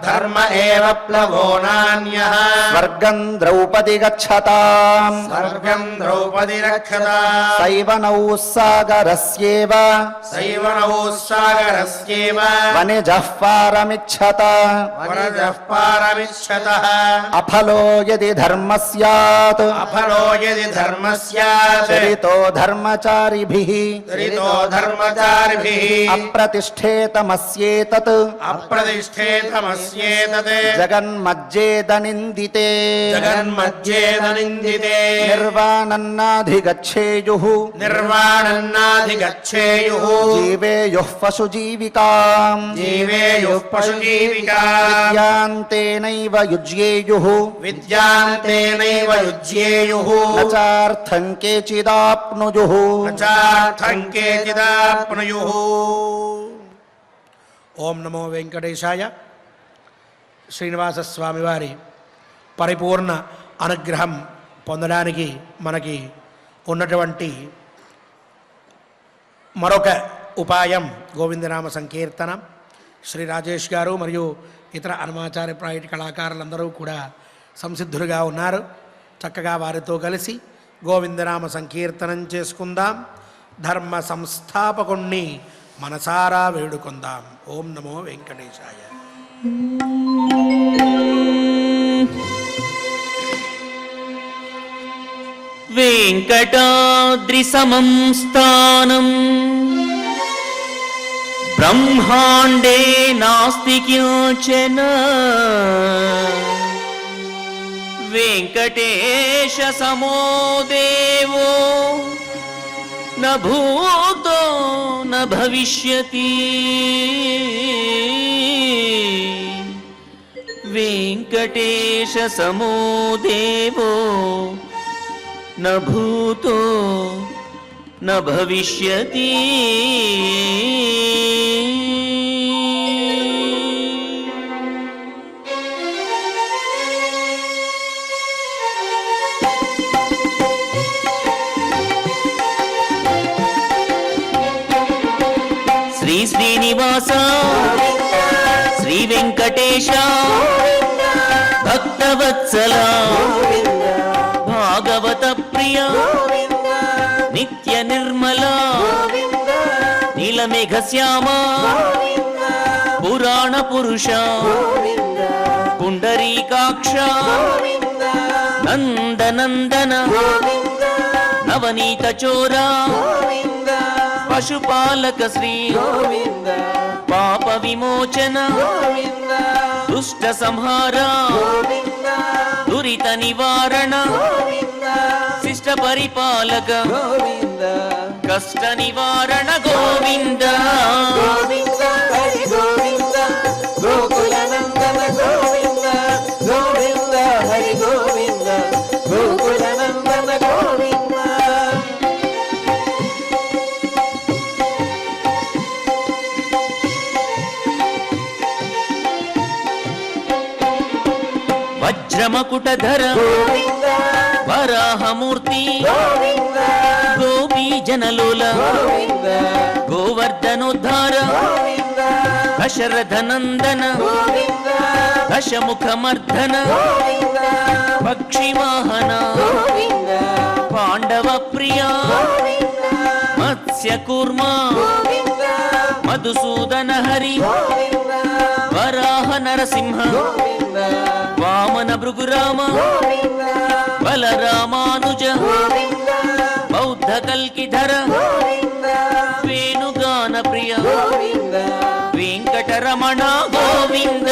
ధర్మ ఏవ ప్లవో నాన్యః, స్వర్గం ద్రౌపది గచ్చతాం, స్వర్గం ద్రౌపది రక్షతా, సైవ నౌ సాగరస్యేవ, సైవ నౌ సాగరస్యేవ, వనిజః పారమిచ్చత, వనజః పారమిచ్చతః, అఫలో యది ధర్మ స్యాత్, అఫలో యది ధర్మ స్యాత్, చరితో ధర్మచారిభిః, చరితో ధర్మచారిభిః, అప్రతిష్ఠేతమస్యేతత్, అప్రతిష్ఠేతమస్యేతత్, జగన్మజ్జేద నిందితే, జగన్మధ్యేన నిందితే, నిర్వాణన్నాధిగచ్ఛేయుః, నిర్వాణన్నాధిగచ్ఛేయుః, జీవేయుః పశుజీవికాం, జీవేయుః పశుజీవికాం, విద్యాంతేనైవ యుజ్యేయుః, విద్యాంతేనైవ యుజ్యేయుః, న చార్థం కేచిదాప్నుయుః. ప్రచార్థం కేచిదాప్నుయుః. ఓం నమో వెంకటేశాయ. శ్రీనివాసస్వామి వారి పరిపూర్ణ అనుగ్రహం పొందడానికి మనకి ఉన్నటువంటి మరొక ఉపాయం గోవిందనామ సంకీర్తనం. శ్రీ రాజేష్ గారు మరియు ఇతర హనుమాచార్య ప్రాయుటి కళాకారులందరూ కూడా సంసిద్ధులుగా ఉన్నారు. చక్కగా వారితో కలిసి గోవిందనామ సంకీర్తనం చేసుకుందాం. ధర్మ సంస్థాపకుణ్ణి మనసారా వేడుకుందాం. ఓం నమో వెంకటేశాయ. వెంకటాద్రి సమం స్థానం బ్రహ్మాండే నాస్తి కించన, వెంకటేశ సమో దేవో న భూతో న భవిష్యతి, వెంకటేశ సమో దేవో న భూతో న భవిష్యతి. శ్రీ శ్రీనివాస శ్రీ వెంకటేశ భక్తవత్సల భాగవత ప్రియ నిత్య నిర్మల నీలమేఘ శ్యామ పురాణ పురుష పుండరీకాక్ష నందనందన నవనీత చోర పశుపాలక శ్రీ పాప విమోచన దుష్ట సంహార దురిత నివారణ శిష్ట పరిపాలక కష్ట నివారణ గోవింద. వజ్రమకుటధర వరాహమూర్తి గోపీ జనలోల గోవర్ధనోద్ధార దశరథనందన దశముఖమర్ధన పక్షివాహన పాండవ ప్రియ మత్స్యకూర్మ మధుసూదన హరి వరాహ నరసింహ వామన భృగురామ బలరామానుజ బౌద్ధ కల్కిధర వేణుగాన ప్రియ వెంకటరమణ గోవింద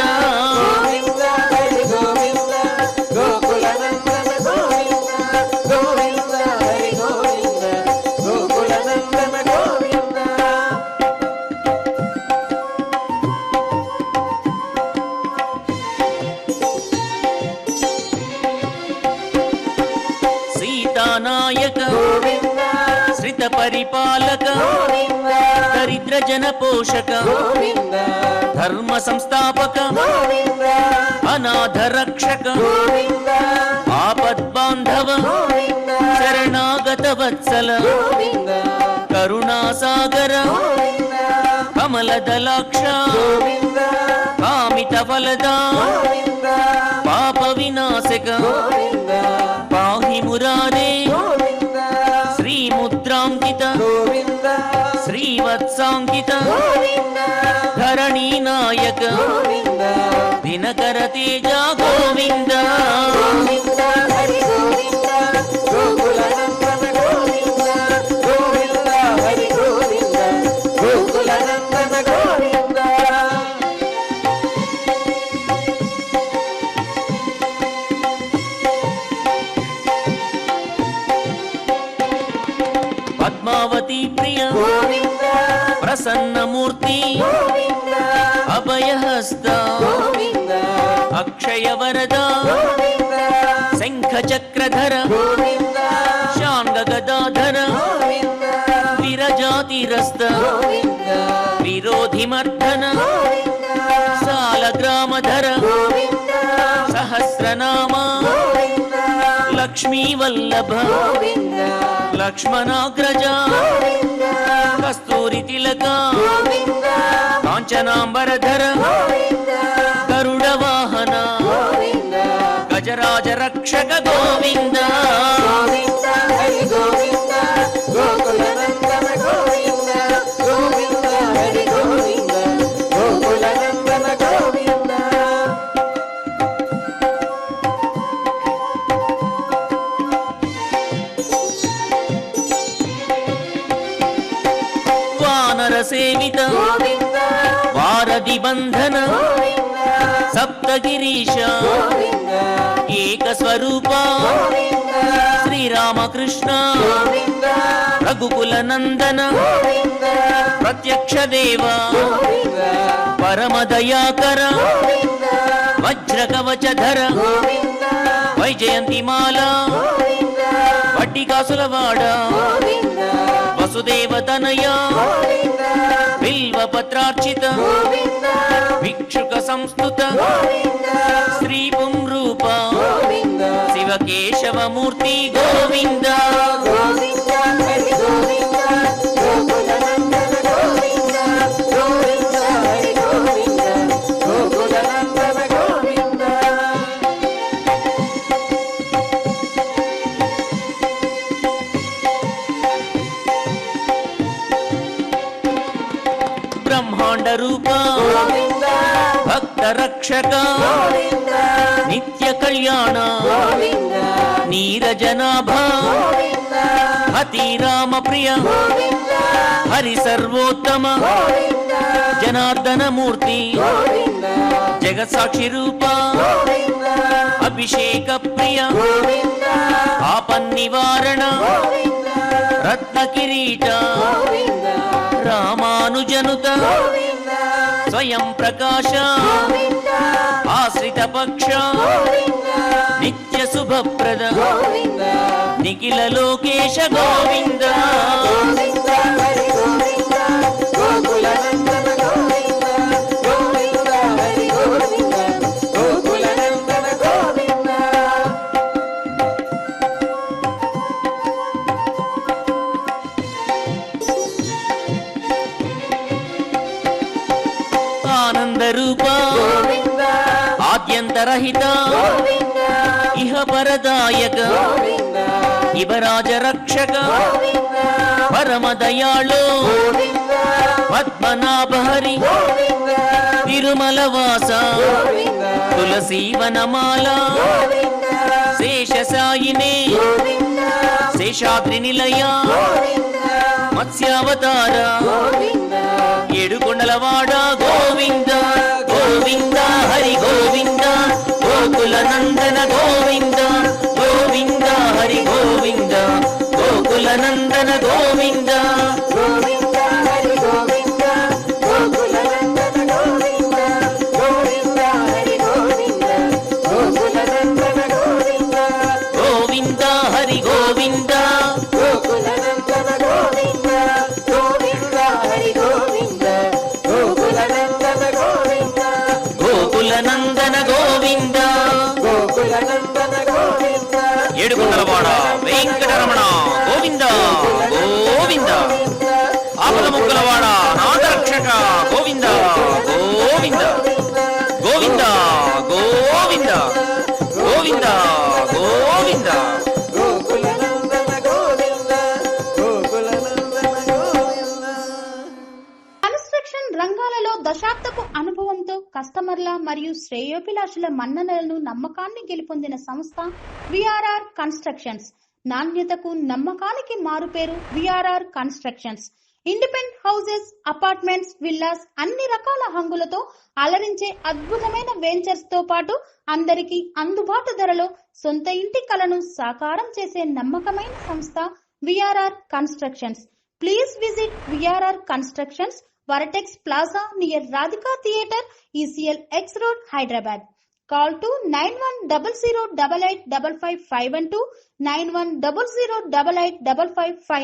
సీతానాయక శ్రిత పరిపాలక దరిద్ర జన పోషక ధర్మ సంస్థాపక అనాథ రక్షక ఆపద్బాంధవ శరణాగత వత్సల కరుణాసాగర కమలదలాక్ష కామిత ఫలద పాప వినాశక పాహి మురారే శ్రీముద్రాంకిత శ్రీవత్సాంకిత ధరణీ నాయక దినకర తేజ గోవింద పద్మావతి ప్రియ ప్రసన్నమూర్తి అభయహస్త అక్షయ వరద శంఖ చక్రధర శాంగ గదాధర విరజాతిరస్త విరోధిమర్దన సాలగ్రామధర సహస్రనామ లక్ష్మీ వల్లభ లక్ష్మణాగ్రజ కస్తూరి తిలక కాంచనాంబరధర గరుడ వాహన గజరాజ రక్షక గోవింద సేవిత వారధి బంధన సప్తగిరీశ ఏక స్వరూప శ్రీరామకృష్ణ రఘుకుల నందన ప్రత్యక్ష దేవ పరమదయాకర వజ్ర కవచధర వైజయంతిమాల వడ్డికాసులవాడ వసుదేవతనయ బిల్వపత్రార్చిత భిక్షుక సంస్థుత శ్రీ పుంరూప శివకేశవమూర్తి గోవింద బ్రహ్మాండ రూప భక్త రక్షక నిత్య కళ్యాణ నీరజనాభ హతి రామ ప్రియ హరి సర్వోత్తమ జనార్దన మూర్తి జగత్సాక్షి రూప అభిషేక ప్రియ ఆపన్నివారణ రత్న కిరీట రామానుజనుత స్వయం ప్రకాశ ఆశ్రిత పక్ష నిత్య శుభప్రద నిఖిల లోకేశ గోవింద గోవింద ఆద్యంతరహిత ఇహ పరదాయక ఇవరాజ రక్షక పరమదయాళు పద్మనాభహరి తిరుమల వాస తులసీవనమాల శేషసాయినే శేషాద్రి నిలయ మత్స్యావతార ఏడుకొండలవాడ గోవింద గోవింద హరి గోవింద గోకుల నందన గోవింద గోవింద హరి గోవింద గోకుల నందన గోవింద గోవింద హరి గోవింద గోకుల నందన గోవింద గోవింద హరి గోవింద గోకుల నందన గోవింద గోవింద హరి గోవింద గోకుల నందన గోవింద గోవింద హరి గోవింద గోకుల నందన గోవింద గోకుల నందన గోవింద గోకుల నందన గోవింద ఏడుకొండలవాడ వెంకటరమణ గోవింద గోవింద ఆపద ముక్కలవాడ నాదరక్షక గోవింద గోవింద గోవింద గోవింద గోవింద గోవింద గోకుల నందన గోవింద గోకుల నందన గోవింద. కన్స్ట్రక్షన్ రంగాలలో దశాబ్దపు అనుభవంతో కస్టమర్ల మరియు శ్రేయోభిలాషుల మన్ననలను నమ్మకాన్ని గెలుపొందిన సంస్థ విఆర్ఆర్ కన్స్ట్రక్షన్స్. నాణ్యతకు నమ్మకానికి మారుపేరు VRR constructions. Independent houses, apartments, villas అన్ని రకాల హంగులతో అలరించే అద్భుతమైన వెంచర్స్ తో పాటు అందరికీ అందుబాటు ధరలో సొంత ఇంటి కలను సాకారం చేసే నమ్మకమైన సంస్థ VRR constructions. Please visit VRR constructions, Varatex Plaza near Radhika Theatre, ECL X Road, Hyderabad. Call to 9100885551 9100885559.